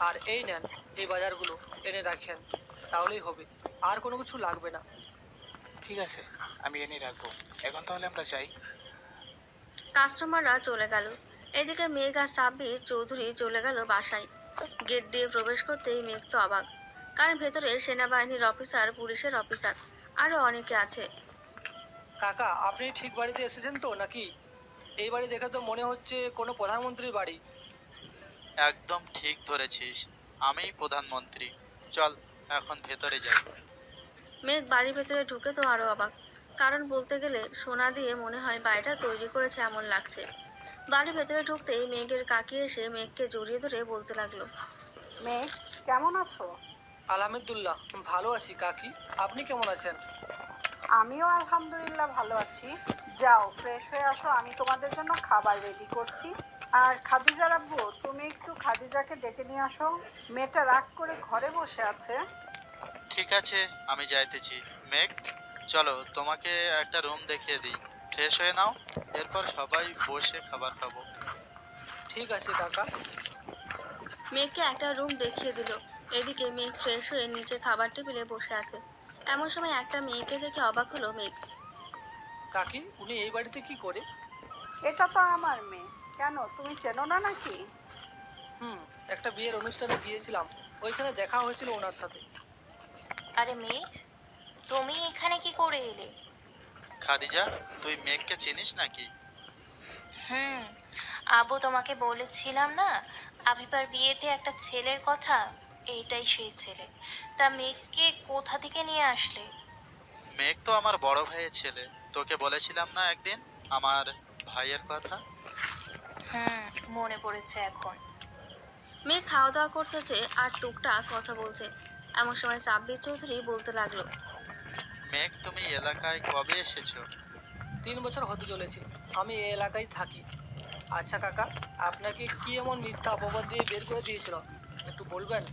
আর এই নেন, এই বাজারগুলো এনে রাখেন, তাহলেই হবে, আর কোনো কিছু লাগবে না। ঠিক আছে, আমি এনে রাখবো। এখন তাহলে আমরা যাই। কাস্টমাররা চলে গেল। এদিকে মেঘ আর সাব্বির চৌধুরী চলে গেল বাসায়। গেট দিয়ে প্রবেশ করতেই মেঘ তো অবাক, কারণ ভেতরে সেনাবাহিনীর অফিসার, পুলিশের অফিসার আরো অনেকে আছে। কাকা, আপনি ঠিক বাড়িতে এসেছেন তো নাকি? এই বাড়ি দেখে তো মনে হচ্ছে কোনো প্রধানমন্ত্রীর বাড়ি। একদম ঠিক ধরেছিস, আমিই প্রধানমন্ত্রী। চল এখন ভেতরে যাই। মেঘ বাড়ির ভেতরে ঢুকে তো আরো অবাক, কারণ বলতে গেলে সোনা দিয়ে মনে হয় বাড়িটা তৈরি করেছে এমন লাগছে। বাড়ির ভেতরে ঢুকতেই মেঘের কাকি এসে মেঘকে জড়িয়ে ধরে বলতে লাগলো, মেঘ, কেমন আছো? আলহামদুলিল্লাহ ভালো আছি কাকি, আপনি কেমন আছেন? আমিও আলহামদুলিল্লাহ ভালো আছি। যাও ফ্রেশ হয়ে আসো, আমি তোমাদের জন্য খাবার রেডি করছি। আর খাদিজার আব্বু, তুমি একটু খাদিজাকে ডেকে নিয়ে আসো, মেয়েটা রাগ করে ঘরে বসে আছে। ঠিক আছে, আমি যাইতেছি। মেঘ, চলো তোমাকে একটা রুম দেখিয়ে দিই। ফ্রেশ হয়ে নাও, এরপর সবাই বসে খাবার খাবো। ঠিক আছে কাকা। মেঘকে একটা রুম দেখিয়ে দিল। এদিকে মেঘ ফ্রেশ হয়ে নিচে খাবার টেবিলে বসে আছে। এমন সময় একটা মেয়েকে দেখে অবাক হলো মেঘ। কাকি, উনি এই বাড়িতে কি করে? এটা তো আমার মেয়ে, কেন তুমি চেনো না নাকি? একটা বিয়ের অনুষ্ঠানে গিয়েছিলাম, ওইখানে দেখা হয়েছিল ওনার সাথে। আরে মেঘ, তুমি এখানে কি করে এলে? খাদিজা, তুই মেঘকে চিনিস নাকি? আবু তোমাকে বলেছিলাম না, আবিবার বিয়েতে একটা ছেলের কথা, এইটাই সেই ছেলে। তা মেঘকে কোথা থেকে নিয়ে আসলে? মেঘ তো আমার বড় ভাইয়ের ছেলে। তোকে বলেছিলাম না একদিন আমার ভাইয়ের কথা? মনে পড়েছে এখন। মেঘ খাওয়া দাওয়া করতেছে আর টুকটাক কথা বলছে। এমন সময় সাব্বির চৌধুরী বলতে লাগলো, মেঘ, তুমি এলাকায় কবে এসেছো? 3 বছর হতে চলেছে, আমি এই এলাকায় থাকি। আচ্ছা কাকা, আপনাকে কি এমন মিথ্যা অপবাদ দিয়ে বের করে দিয়েছিল, একটু বলবেন?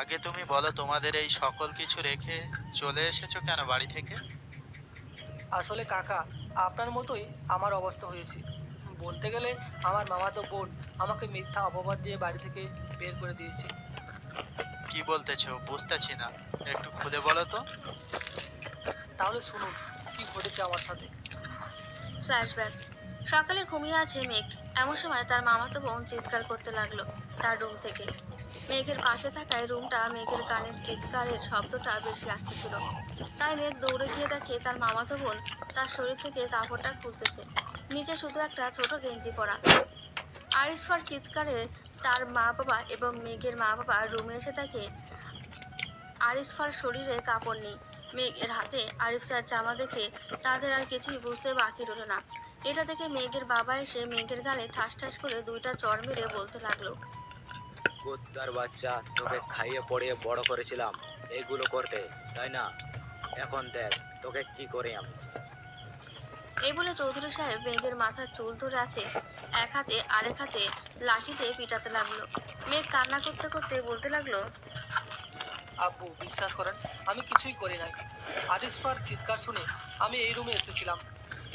আগে তুমি বলো, তোমাদের এই সকল কিছু রেখে চলে এসেছো কেন বাড়ি থেকে? আসলে কাকা, আপনার মতোই আমার অবস্থা হয়েছে। বলতে গেলে আমার মামাতো বোন আমাকে মিথ্যা অপবাদ দিয়ে বাড়ি থেকে বের করে দিয়েছে। কি বলতেছো বুঝতেছি না, একটু খুলে বলো তো। তাহলে শুনুন কি ঘটেছে আমার সাথে। ফ্ল্যাশব্যাক। সকালে ঘুমিয়ে আছে মেঘ। এমন সময় তার মামাতো বোন চিৎকার করতে লাগলো তার রুম থেকে। মেঘের পাশে থাকায় রুমটা মেঘের কানের চিৎকারের শব্দটা বেশি আসতেছিল। তাই মেঘ দৌড়ে গিয়ে দেখে তার মামাতো বোন তার শরীর থেকে কাপড়টা খুলতেছে, নিচে শুধু একটা ছোট গেঞ্জি পরা। আরিফার চিৎকারে তার মা বাবা এবং মেঘের মা বাবা রুমে এসে দেখে আরিফার শরীরে কাপড় নেই। মেঘের হাতে আরিফার জামা দেখে তাদের আর কিছুই বুঝতে বাকি রইল না। এটা দেখে মেঘের বাবা এসে মেঘের গালে ঠাস ঠাস করে 2টা চড় মেরে বলতে লাগলো, কুত্তার বাচ্চা, তোকে খাইয়ে পড়িয়ে বড় করেছিলাম এইগুলো করতে, তাই না? এখন দেখ তোকে কি করে আমি। এই বলে চৌধুরী সাহেব মেঘের মাথার চুল ধরে আছে এক হাতে, আরেক হাতে লাঠিতে পিটাতে লাগলো। মেঘ কান্না করতে করতে বলতে লাগলো, আব্বু বিশ্বাস করেন আমি কিছুই করি নাই। আরিফার চিৎকার শুনে আমি এই রুমে এসেছিলাম।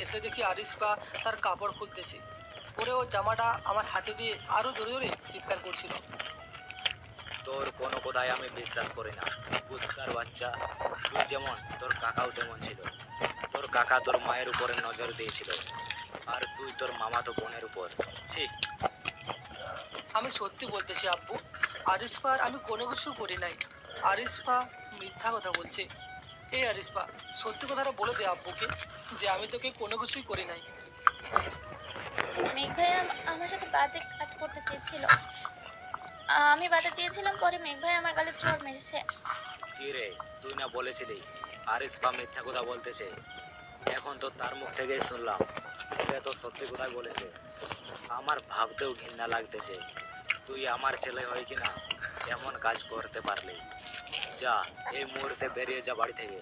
এসে দেখি আরিফা তার কাপড় খুলতেছে, পরে ও জামাটা আমার হাতে দিয়ে আরো জোরে জোরে চিৎকার করছিল। তোর কোনো কথাই আমি বিশ্বাস করি না, কুত্তার বাচ্চা। তুই যেমন তোর কাকাও তেমন ছিল। তোর কাকা তোর মায়ের উপরে নজর দিয়েছিল, আর তুই তোর মামাতো বোনের উপর। ছি! আমি সত্যি বলতেছি আব্বু, আরিফার আমি কোনো কিছু করি নাই। আরিফা মিথ্যা কথা বলছে। এই আরিফা, সত্যি কথাটা বলে দে আব্বুকে যে আমি তোকে কোনো কিছুই করি নাই। মেঘ ভাই আমার সাথে বাজে কাজ করতে চেয়েছিল, আমি বাধা দিয়েছিলাম, পরে মেঘ ভাই আমার গালে চড় মেরেছে। কি রে, তুই না বলেছিলি আরিফা মিথ্যা কথা বলতেছে? এখন তো তার মুখ থেকেই শুনলাম সে তো সত্যি কথাই বলেছে। আমার ভাবতেও ঘৃণা লাগতেছে, তুই আমার ছেলে হয়ে কিনা এমন কাজ করতে পারলি। যা, এই মুহূর্তে বেরিয়ে যা বাড়ি থেকে।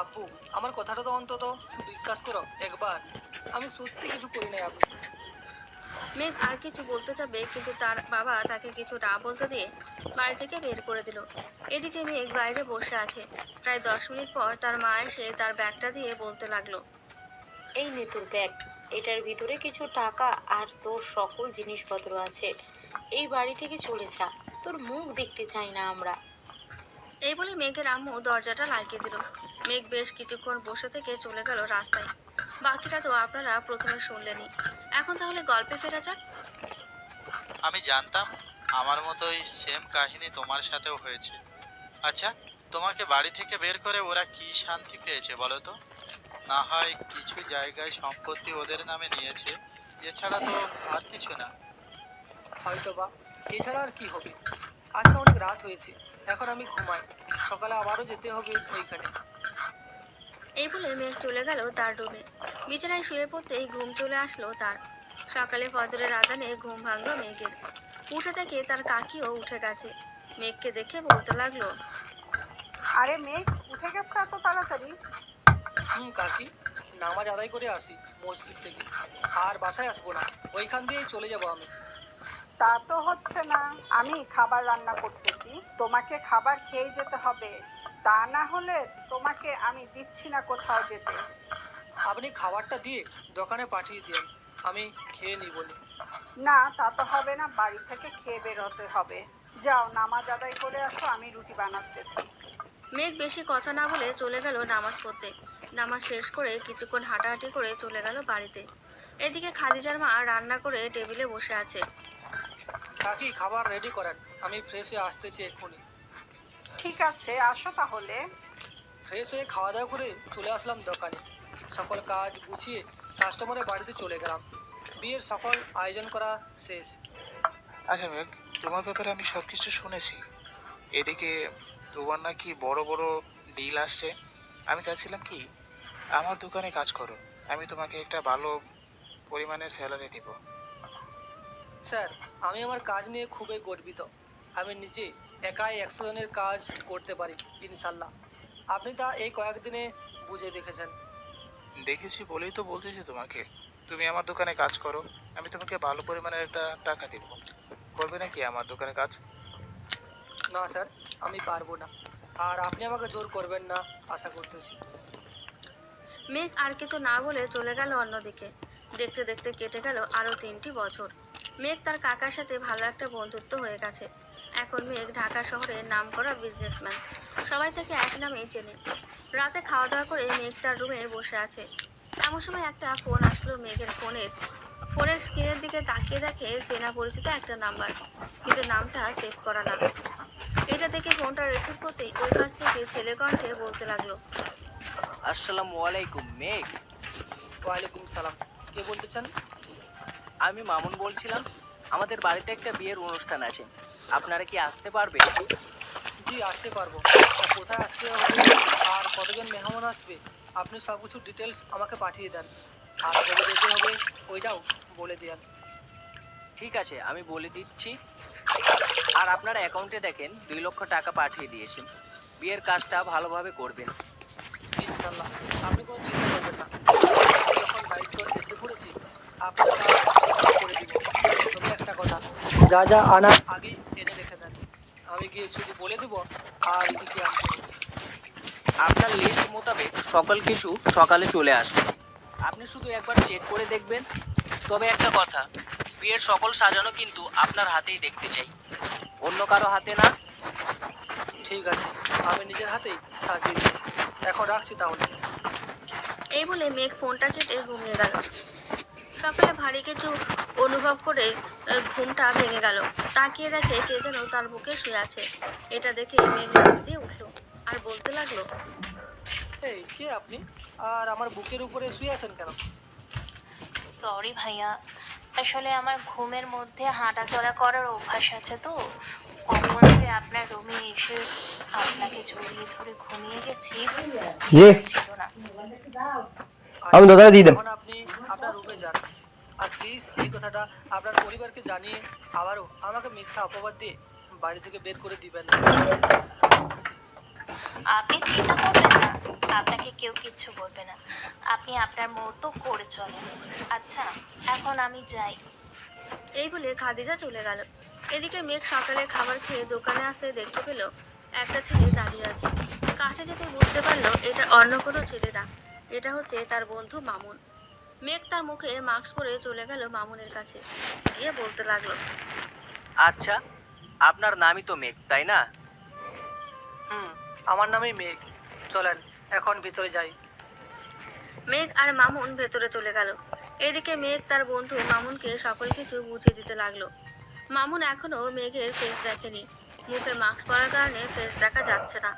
আব্বু আমার কথাটা তো অন্তত বিশ্বাস করো একবার, আমি সত্যি কিছু করি নাই আব্বু। মেঘ আর কিছু বলতে যাবে, কিন্তু তার বাবা তাকে কিছু না বলতে দিয়ে বাড়ি থেকে বের করে দিল। এদিকে মেঘ বাইরে বসে আছে। প্রায় 10 মিনিট পর তার মা এসে তার ব্যাগটা দিয়ে বলতে লাগলো, এই নে তোর ব্যাগ, এটার ভিতরে কিছু টাকা আর তোর সকল জিনিসপত্র আছে। এই বাড়ি থেকে চলে যা, তোর মুখ দেখতে চাই না আমরা। এই বলে মেঘের আম্মু দরজাটা লাগিয়ে দিল। মেঘ বেশ কিছুক্ষণ বসে থেকে চলে গেল রাস্তায়। বাকিটা তো আপনারা প্রথমে শুনলেনই। এখন তাহলে গল্পে ফেরা যাক। আমি জানতাম আমার মতোই সেম কাহিনী তোমার সাথেও হয়েছে। আচ্ছা, তোমাকে বাড়ি থেকে বের করে ওরা কি শান্তি পেয়েছে বলো তো? না হয় কিছু জায়গায় সম্পত্তি ওদের নামে নিয়েছে, এছাড়া তো আর কিছু না। হয়তো বা, এছাড়া আর কি হবে। আচ্ছা, অনেক রাত হয়েছে, এখন আমি ঘুমাই, সকালে আবারও যেতে হবে ওইখানে। এই বলে মেঘ চলে গেল তার রুমে। বিছানায় শুয়ে পড়তেই ঘুম চলে আসলো তার। সকালে ফজরের আজানে ঘুম ভাঙলো মেঘের। উঠে থেকে তার কাকিও উঠে গেছে। মেঘকে দেখে বলতে লাগলো, আরে মেঘ, উঠে গেছে এত তাড়াতাড়ি? কাকি, নামাজ আদায় করে আসি মসজিদ থেকে, আর বাসায় আসবো না, ওইখান দিয়েই চলে যাবো আমি। তা তো হচ্ছে না, আমি খাবার রান্না করতেছি, তোমাকে খাবার খেয়ে যেতে হবে, তা না হলে তোমাকে আমি দিচ্ছি না কোথাও যেতে। আপনি খাবারটা দিয়ে দোকানে পাঠিয়ে দিন, আমি খেয়ে নিই বলি। না, তা তো হবে না, বাড়ি থেকে খেয়ে বের হতে হবে। যাও, নামাজ আদায় করে আসো, আমি রুটি বানাতেছি। মেঘ বেশি কথা না বলে চলে গেল নামাজ পড়তে। নামাজ শেষ করে কিছুক্ষণ হাঁটাহাঁটি করে চলে গেল বাড়িতে। এদিকে খাদিজার মা রান্না করে টেবিলে বসে আছে। কাকি, খাবার রেডি করেন, আমি ফ্রেশ হয়ে আসতেছি এক্ষুনি। ঠিক আছে, আসো তাহলে। ফ্রেশ হয়ে খাওয়া দাওয়া করে চলে আসলাম দোকানে। সকল কাজ গুছিয়ে কাস্টমারের বাড়িতে চলে গেলাম। বিয়ের সকল আয়োজন করা শেষ। আচ্ছা মেঘ, তোমার ব্যাপারে আমি সব কিছু শুনেছি। এদিকে তোমার নাকি বড় বড় ডিল আসছে। আমি চাচ্ছিলাম কি আমার দোকানে কাজ করো, আমি তোমাকে একটা ভালো পরিমাণের স্যালারি দিব। স্যার, আমি আমার কাজ নিয়ে খুবই গর্বিত। আমি নিজে একাই 100 জনের কাজ করতে পারি ইনশাল্লাহ। আপনি তা এই কয়েকদিনে বুঝে দেখেছেন। দেখেছি বলেই তো বলতেছি তোমাকে, তুমি আমার দোকানে কাজ করো, আমি তোমাকে ভালো পরিমাণের একটা টাকা দিব। করবে নাকি আমার দোকানে কাজ? না স্যার, আমি পারবো না, আর আপনি আমাকে জোর করবেন না আশা করতেছি। মেঘ আর কিছু না বলে চলে গেল অন্যদিকে। দেখতে দেখতে কেটে গেল আরো 3টি বছর। মেঘ তার কাকার সাথে ভালো একটা বন্ধুত্ব হয়ে গেছে। এখন মেঘ ঢাকা শহরের নামকরা বিজনেসম্যান, সবাই তাকে এক নামেই চেনে। রাতে খাওয়া দাওয়া করে মেঘ তার রুমে বসে আছে। এমন সময় একটা ফোন আসলো মেঘের ফোনে। ফোনের স্ক্রিনের দিকে তাকিয়ে দেখে চেনা পরিচিত একটা নাম্বার, কিন্তু নামটা সেভ করা না। এটা দেখে ফোনটা রিসিভ করতেই ওই পাশ থেকে ছেলে কণ্ঠে বলতে লাগলো, আসসালামু আলাইকুম মেঘ। ওয়ালাইকুম সালাম, কে বলতে চান? আমি মামুন বলছিলাম, আমাদের বাড়িতে একটা বিয়ের অনুষ্ঠান আছে, আপনারা কি আসতে পারবেন? জি আসতে পারবো। কোথায় আসতে হবে আর কতজন মেহমান আসবে আপনি সব কিছু ডিটেলস আমাকে পাঠিয়ে দেন, আর কবে যেতে হবে ওইটাও বলে দেন। ঠিক আছে, আমি বলে দিচ্ছি। আর আপনার অ্যাকাউন্টে দেখেন 2 লক্ষ টাকা পাঠিয়ে দিয়েছি। বিয়ের কাজটা ভালোভাবে করবেন। ইনশাল্লাহ, আপনি কোনো চিন্তা করবেন না। আমি যখন গাইড করে এসে পড়েছি আপনার কাজ করে দিব। তবে একটা কথা, যা যা আনার আগেই এনে রেখে দেন, আমি গিয়ে শুধু বলে দেবো আর কি কি আনতে হবে। আপনার লিস্ট মোতাবেক সকল কিছু সকালে চলে আসবে, আপনি শুধু একবার চেক করে দেখবেন। তবে একটা কথা, বিয়ের সকল সাজানো কিন্তু আপনার হাতেই দেখতে চাই, অন্য কারো হাতে না। ঠিক আছে, আমি নিজের হাতেই সাজিয়ে দিই। এখন রাখছি তাহলে। এই বলে মেঘ ফোনটা কেটে ঘুমিয়ে গেল। সকালে ভারী কিছু অনুভব করে ঘুমটা ভেঙে গেল। তাকিয়ে দেখে কে যেন তার বুকে শুয়ে আছে। এটা দেখে মেঘ লাফ দিয়ে উঠলো আর বলতে লাগলো, এই কে আপনি, আর আমার বুকের উপরে শুয়ে আছেন কেন? সরি ভাইয়া, আসলে আমার ঘুমের মধ্যে হাঁটাচলা করার অভ্যাস আছে তো, কখন যে আপনার রুমে এসে আপনাকে জড়িয়ে ধরে ঘুমিয়ে গেছি ছিল না। আমি দাদা দিয়ে দেন। এখন আপনি আপনার রুমে যান, আর প্লিজ এই কথাটা আপনার পরিবারকে জানিয়ে আবারও আমাকে মিথ্যা অপবাদ দিয়ে বাড়ি থেকে বের করে দিবেন না। আপনি চিন্তা করবেন না, আপনাকে কেউ কিচ্ছু বলবে না, আপনি আপনার মতো করে চলেন। আচ্ছা, এখন আমি যাই। এই বলে খাদিজা চলে গেল। এদিকে মেঘ সকালে খাবার খেয়ে দোকানে আসতে দেখতে পেল একটা ছেলে দাঁড়িয়ে আছে। কাছে যেতে বুঝতে পারলো এটা অন্য কোনো ছেলে না, এটা হচ্ছে তার বন্ধু মামুন। মেঘ তার মুখে মাস্ক পরে চলে গেল মামুনের কাছে, গিয়ে বলতে লাগলো, আচ্ছা, আপনার নামই তো মেঘ, তাই না? আমার নামই মেঘ। চলেন এখন ভিতরে যাই। মেঘ আর মামুন ভেতরে চলে গেল। এদিকে মেঘ তার বন্ধু মামুনকে সকল কিছু বুঝিয়ে দিতে লাগলো। মামুন এখনো মেঘের ফেস দেখেনি, মুখে মাস্ক পরার কারণে ফেস দেখা যাচ্ছে না।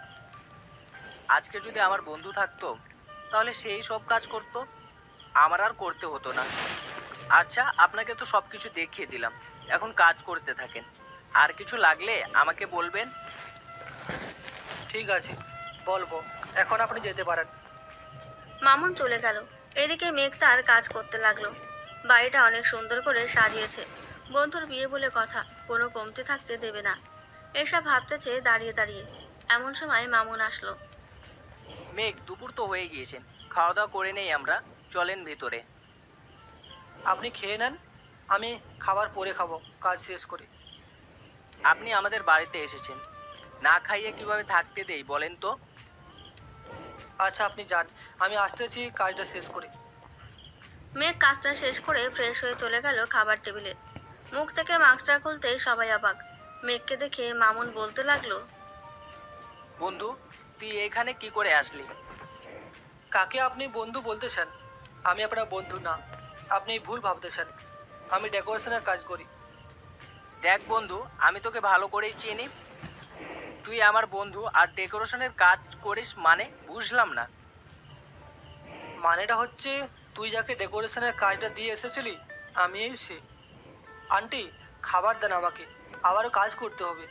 আজকে যদি আমার বন্ধু থাকতো তাহলে সেই সব কাজ করতো, আমার আর করতে হতো না। আচ্ছা, আপনাকে তো সব কিছু দেখিয়ে দিলাম, এখন কাজ করতে থাকেন, আর কিছু লাগলে আমাকে বলবেন। ঠিক আছে, বলবো। এখন আপনি যেতে পারেন। মামুন চলে গেল। এদিকে মেঘ তার কাজ করতে লাগলো। বাড়িটা অনেক সুন্দর করে সাজিয়েছে। বন্ধুর বিয়ে বলে কথা, কোনো কমতি থাকতে দেবে না, এসব ভাবতেছে দাঁড়িয়ে দাঁড়িয়ে। এমন সময় মামুন আসলো। মেঘ, দুপুর তো হয়ে গিয়েছেন, খাওয়া দাওয়া করে নেই আমরা, চলেন ভিতরে। আপনি খেয়ে নেন, আমি খাবার পরে খাবো কাজ শেষ করে। আপনি আমাদের বাড়িতে এসেছেন, না খাইয়ে কিভাবে থাকতে দেই বলেন তো? আচ্ছা আপনি যান, আমি আসতেছি কাজটা শেষ করে। মেঘ কাজটা শেষ করে ফ্রেশ হয়ে চলে গেল খাবার টেবিলে। মুখ থেকে মাস্কটা খুলতেই সবাই অবাক। মেঘকে দেখে মামুন বলতে লাগলো, বন্ধু, তুই এখানে কি করে আসলি? কাকে আপনি বন্ধু বলতেছেন? আমি আপনার বন্ধু না, আপনি ভুল ভাবতেছেন। আমি ডেকোরেশনের কাজ করি। দেখ বন্ধু, আমি তোকে ভালো করেই চিনি, তুই আমার বন্ধু আর ডেকোরেশনের কাজ করিস মানে বুঝলাম না। মানেটা হচ্ছে তুই যাকে ডেকোরেশনের কাজটা দিয়ে এসেছিলি আমি সে। আন্টি খাবার দেন আমাকে, আবারও কাজ করতে হবে।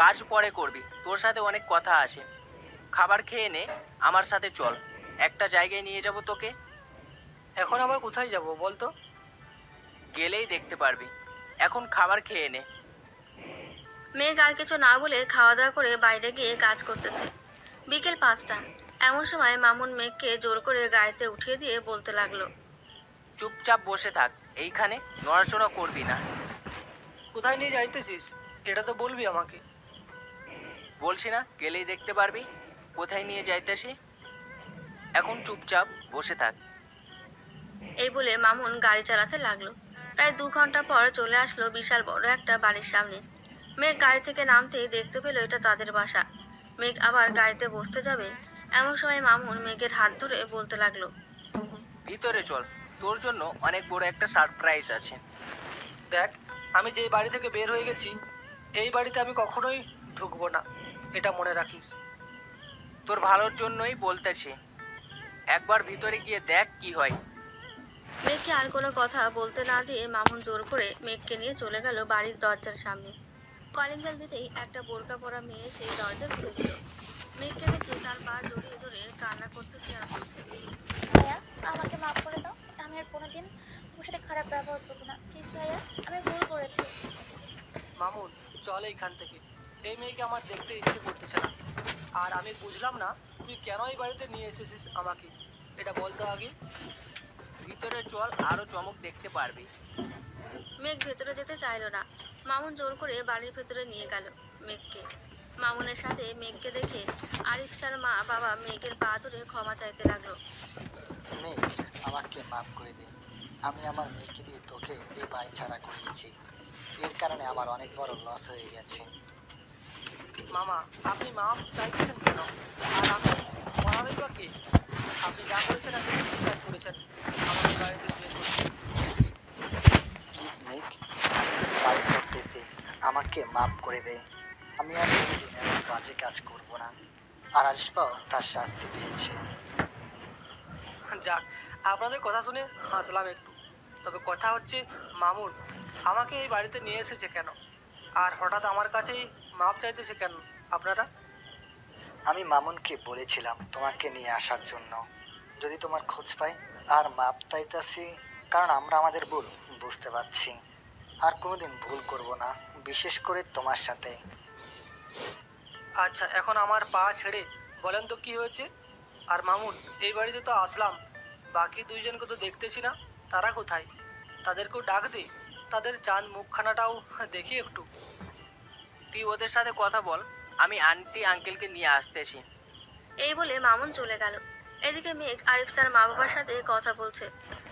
কাজ পরে করবি, তোর সাথে অনেক কথা আছে। খাবার খেয়ে নে, আমার সাথে চল, একটা জায়গায় নিয়ে যাব তোকে। এখন আবার কোথায় যাব বলতো? গেলেই দেখতে পারবি, এখন খাবার খেয়ে নে। মেঘ আর কিছু না বলে খাওয়া দাওয়া করে বাইরে গিয়ে কাজ করতেছে। বিকেল 5টা। এমন সময় মামুন মেঘকে জোর করে গাড়িতে উঠিয়ে দিয়ে বলতে লাগলো, চুপচাপ বসে থাক এইখানে, নড়াচড়া করবি না। কোথায় নিয়ে যাইতেছিস এটা তো বলবি আমাকে। বলছি না, গেলেই দেখতে পারবি কোথায় নিয়ে যাইতেছি। এখন চুপচাপ বসে থাক। এই বলে মামুন গাড়ি চালাতে লাগলো। প্রায় 2 ঘন্টা পর চলে আসলো বিশাল বড় একটা বাড়ির সামনে। মেঘ গাড়ি থেকে নামতেই দেখতে পেল এটা তাদের বাসা। মেঘ আবার গাড়িতে বসতে যাবে, এমন সময় মামুন মেঘের হাত ধরে বলতে লাগলো, ভিতরে চল, তোর জন্য অনেক বড় একটা সারপ্রাইজ আছে। দেখ, আমি যে বাড়ি থেকে বের হয়ে গেছি এই বাড়িতে আমি কখনোই ঢুকবো না, এটা মনে রাখিস। তোর ভালোর জন্যই বলতেছি, একবার ভিতরে গিয়ে দেখ কি হয়। মেঘকে আর কোনো কথা বলতে না দিয়ে মামুন জোর করে মেঘকে নিয়ে চলে গেল বাড়ির দরজার সামনে। কলিং বেল দিতেই একটা বোরকা পরা মেয়ে সেই দরজা খুলে দিল। মেঘকে দেখে তার পা জড়িয়ে ধরে কান্না করতেছে আর বলছে, ভাইয়া, আমাকে মাফ করে দাও। আমি আর কোনোদিন ওর সাথে খারাপ ব্যবহার করবো না, প্লিজ ভাইয়া, আমি ভুল করেছি। মামুন, চল এইখান থেকে। এই মেয়েকে আমার দেখতে ইচ্ছে করতেছে না। আর আমি বুঝলাম না তুই কেন এই বাড়িতে নিয়ে এসেছিস আমাকে, এটা বলতো আগে। ভিতরে চল, আরো চমক দেখতে পারবি। মেঘ ভেতরে যেতে চাইলো না। মামুন জোর করে বাড়ির ভেতরে নিয়ে গেল মেঘকে। মামুনের সাথে মেঘকে দেখে আরিফার মা বাবা মেঘের পা ধরে ক্ষমা চাইতে লাগলো। মেঘ, আমাকে মাফ করে দে। আমি আমার মেয়েকে দিয়ে তোকে এই বাড়ি ছাড়া করিয়েছি। এর কারণে আমার অনেক বড় লস হয়ে গেছে। মামা, আপনি মাফ চাইতেছেন কেন? আর আমি মরারই বা কে? আপনি যা করেছেন আপনি ঠিক কাজ করেছেন, আমাদের বাড়িতে বিয়ে করেছেন। মেঘ, বাড়ি করতেছি, আমাকে মাফ করে দে। আমি আর কোনোদিন এমন বাজে কাজ করব না। আর আরিফাও তার শাস্তি পেয়েছে। যাক, আপনাদের কথা শুনে হাসলাম একটু। তবে কথা হচ্ছে, মামুন আমাকে এই বাড়িতে নিয়ে এসেছে কেন? আর হঠাৎ আমার কাছেই মাপ চাইতেছে কেন আপনারা? আমি মামুনকে বলেছিলাম তোমাকে নিয়ে আসার জন্য, যদি তোমার খোঁজ পাই। আর মাপ চাইতেছি কারণ আমরা আমাদের ভুল বুঝতে পারছি। আর কোনোদিন ভুল করব না, বিশেষ করে তোমার সাথে। আচ্ছা, এখন আমার পা ছেড়ে বলেন তো কি হয়েছে? আর মামুন, এই বাড়িতে তো আসলাম, বাকি দুইজনকে তো দেখতেছি না, তারা কোথায়? তাদেরকেও ডাক দে, তাদের চাঁদ মুখখানাটাও দেখি একটু। তুই ওদের সাথে কথা বল, আমি আন্টি আঙ্কেলকে নিয়ে আসতেছি। এই বলে মামুন চলে গেল। এদিকে মেঘ আরিফার মা বাবার সাথে কথা বলছে।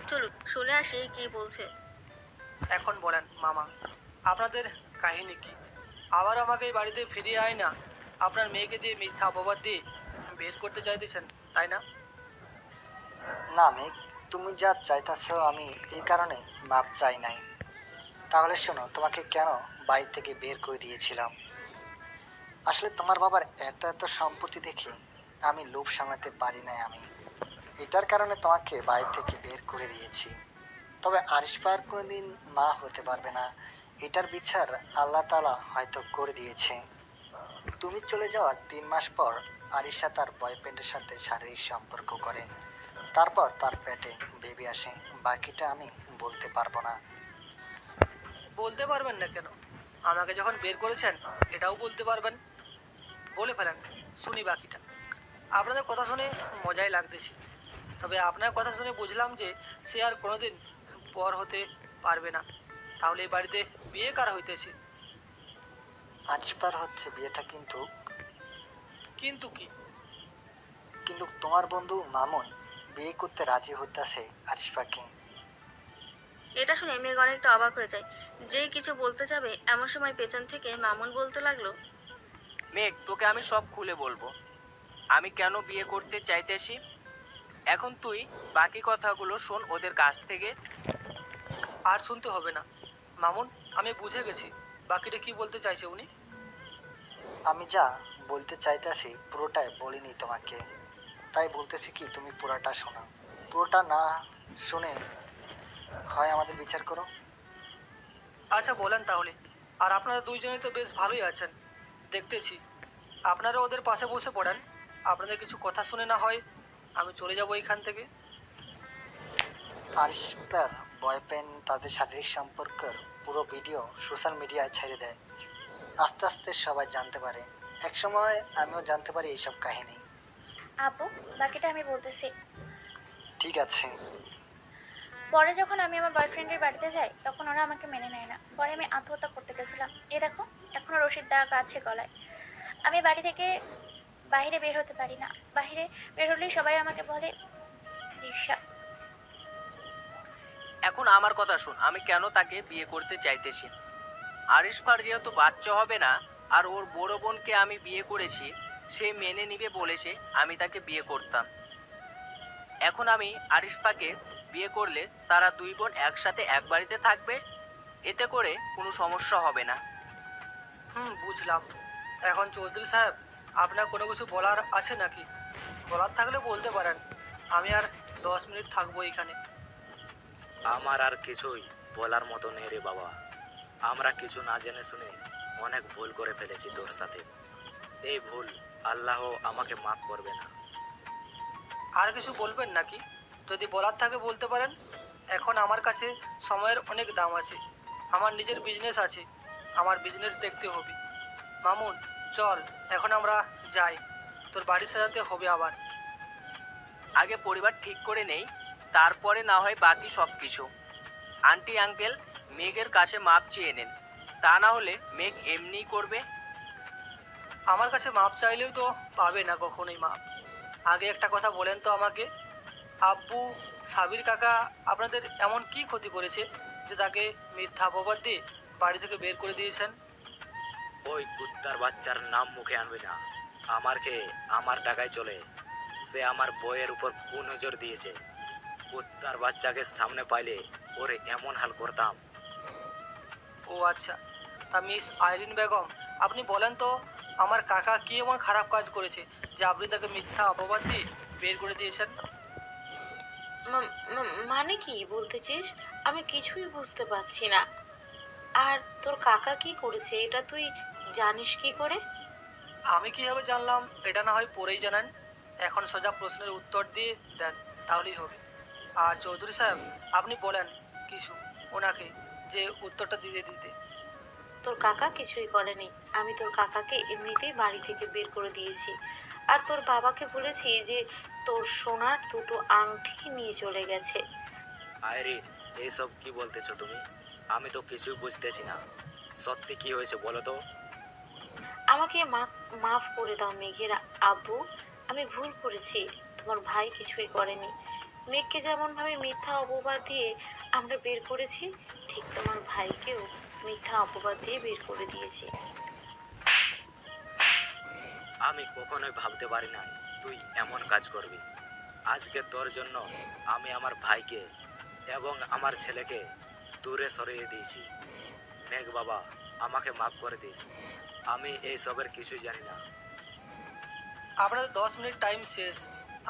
চলুন শুনে আসি কি বলছে। এখন বলেন মামা, আপনাদের কাহিনী কি? আবার আমাকে এই বাড়িতে ফিরিয়ে আয় না আপনার মেয়েকে দিয়ে মিথ্যা অপবাদ দিয়ে বের করতে চাইতেছেন, তাই না? না মেঘ, তুমি যা চাইতেছ আমি এই কারণে মাপ চাই নাই। তাহলে শোনো, তোমাকে কেন বাড়ি থেকে বের করে দিয়েছিলাম। আসলে তোমার বাবার এত এত সম্পত্তি দেখে আমি লোভ সামলাতে পারি নাই। আমি এটার কারণে তোমাকে বাড়ি থেকে বের করে দিয়েছি। তবে আরিফা আর কোনোদিন মা হতে পারবে না, এটার বিচার আল্লাহ তাআলা হয়তো করে দিয়েছে। তুমি চলে যাওয়ার 3 মাস পর আরিশা তার বয়ফ্রেন্ডের সাথে শারীরিক সম্পর্ক করে। তারপর তার পেটে বেবি আসে। বাকিটা আমি বলতে পারবো না। বলতে পারবেন না কেন? আমাকে যখন বের করেছেন এটাও বলতে পারবেন। বলে ফেলেন, শুনি বাকিটা। আপনাদের কথা শুনে মজাই লাগতেছে। তবে আপনার কথা শুনে বুঝলাম যে সে আর কোনোদিন পর হতে পারবে না। তাহলে এই বাড়িতে বিয়ে কার হইতেছে? আরিফার হচ্ছে বিয়েটা, কিন্তু কিন্তু কি? কিন্তু তোমার বন্ধু মামুন বিয়ে করতে রাজি হতেছে আরিফাকে। এটা শুনে মেঘ অনেকটা অবাক হয়ে যায়। যেই কিছু বলতে যাবে এমন সময় পেছন থেকে মামুন বলতে লাগলো, মেঘ, তোকে আমি সব খুলে বলবো, আমি কেন বিয়ে করতে চাইতেছি। এখন তুই বাকি কথাগুলো শোন ওদের কাছ থেকে। আর শুনতে হবে না মামুন, আমি বুঝে গেছি বাকিটা কি বলতে চাইছে উনি। আমি যা বলতে চাইতেছি পুরোটাই বলিনি তোমাকে, তাই বলতেছি কি তুমি পুরোটা শোনো। পুরোটা না শুনে হয় আমাদের বিচার করো। আচ্ছা বলেন তাহলে। আর আপনারা দুইজনেই তো বেশ ভালোই আছেন দেখতেছি। আপনারা ওদের পাশে বসে পড়েন, আপনাদের কিছু কথা শুনে না হয় আমি চলে যাব এইখান থেকে। আরিফার বয়ফ্রেন্ড তাদের শারীরিক সম্পর্কের পুরো ভিডিও সোশ্যাল মিডিয়ায় ছেড়ে দেয়। আস্তে আস্তে সবাই জানতে পারে। একসময় আমিও জানতে পারি এইসব কাহিনী। আপু, বাকিটা আমি বলতেছি। ঠিক আছে। পরে যখন আমি আমার বয়ফ্রেন্ডের বাড়িতে যাই তখন ওরা আমাকে মেনে নেয় না। পরে আমি আত্মহত্যা করতে গেছিলাম। এ দেখো, এখনো রশিদ দাগ আছে গলায়। আমি বাড়ি থেকে বাইরে বের হতে পারি না। বাইরে বের হলেই সবাই আমাকে বলে রিক্সা। এখন আমার কথা শোন, আমি কেন তাকে বিয়ে করতে চাইতেছি। আরিশফার যেহেতু বাচ্চা হবে না আর ওর বড় বোনকে আমি বিয়ে করেছি, সে মেনে নিবে বলেছে আমি তাকে বিয়ে করতাম। এখন আমি আরিশফাকে বিয়ে করলে তারা দুই বোন একসাথে এক বাড়িতে থাকবে, এতে করে কোনো সমস্যা হবে না। বুঝলাম। এখন চৌধুরী সাহেব, আপনার কোনো কিছু বলার আছে নাকি? বলার থাকলে বলতে পারেন। আমি আর 10 মিনিট থাকবো এখানে। আমার আর কিছুই বলার মতো নেই রে বাবা। আমরা কিছু না জেনে শুনে অনেক ভুল করে ফেলেছি তোর সাথে। এই ভুল আল্লাহ আমাকে মাফ করবে না। আর কিছু বলবেন নাকি? যদি বলার থাকে বলতে পারেন। এখন আমার কাছে সময়ের অনেক দাম আছে। আমার নিজের বিজনেস আছে, আমার বিজনেস দেখতে হবে। মামুন, চল এখন আমরা যাই, তোর বাড়ি সাজাতে হবে আবার। আগে পরিবার ঠিক করে নেই, তারপরে না হয় বাকি সব কিছু। আন্টি আঙ্কেল, মেঘের কাছে মাপ চেয়ে নেন, তা না হলে মেঘ এমনিই করবে। আমার কাছে মাপ চাইলেও তো পাবে না কখনোই মাপ। আগে একটা কথা বলেন তো আমাকে, আব্বু সাবির কাকা আপনাদের এমন কি ক্ষতি করেছে যে তাকে মিথ্যা অপবাদ দিয়ে বাড়ি থেকে বের করে দিয়েছেন? ওই কুত্তার বাচ্চার নাম মুখে আনবি না। আমার টাকায় চলে। সে আমার বইয়ের উপর কুনজর দিয়েছে। কুত্তার বাচ্চাকে সামনে পাইলে ওরে এমন হাল করতাম। ও আচ্ছা, তা মিস আইরিন বেগম, আপনি বলেন তো আমার কাকা কি এমন খারাপ কাজ করেছে যে আপনি তাকে মিথ্যা অপবাদ দিয়ে বের করে দিয়েছেন? মানে কি বলতেছিস? আমি কিছুই বুঝতে পারছি না। আর তোর কাকা কি করেছে এটা তুই জানিস কি করে? আমি কিভাবে জানলাম এটা না হয় পরেই জানান। এখন সোজা প্রশ্নের উত্তর দিয়ে দেন, তাহলেই হবে। আর চৌধুরী সাহেব, আপনি বলেন কিছু ওনাকে, যে উত্তরটা দিতে। তোর কাকা কিছুই করেনি। আমি তোর কাকাকে এমনিতেই বাড়ি থেকে বের করে দিয়েছি। আর তোর বাবাকে বলেছি যে তোর সোনার দুটো আংটি নিয়ে চলে গেছে। আরে এইসব কি বলতেছো তুমি? আমি তো কিছুই বুঝতেছি না। সত্যি কি হয়েছে বলো তো? আমাকে মাফ করে দাও মেঘের আব্বু, আমি ভুল করেছি। তোমার ভাই কিছুই করেনি। মেঘকে যেমন ভাবে মিথ্যা অপবাদ দিয়ে আমরা বের করেছি, ঠিক তোমার ভাইকেও মিথ্যা অপবাদ দিয়ে বের করে দিয়েছি। আমি কখনোই ভাবতে পারি না তুই এমন কাজ করবি। আজকে তোর জন্য আমি আমার ভাইকে এবং আমার ছেলেকে দূরে সরিয়ে দিয়েছি। মেঘ বাবা, আমাকে মাফ করে দিস। আমি এই সবের কিছুই জানি না। আপনাদের 10 মিনিট টাইম শেষ,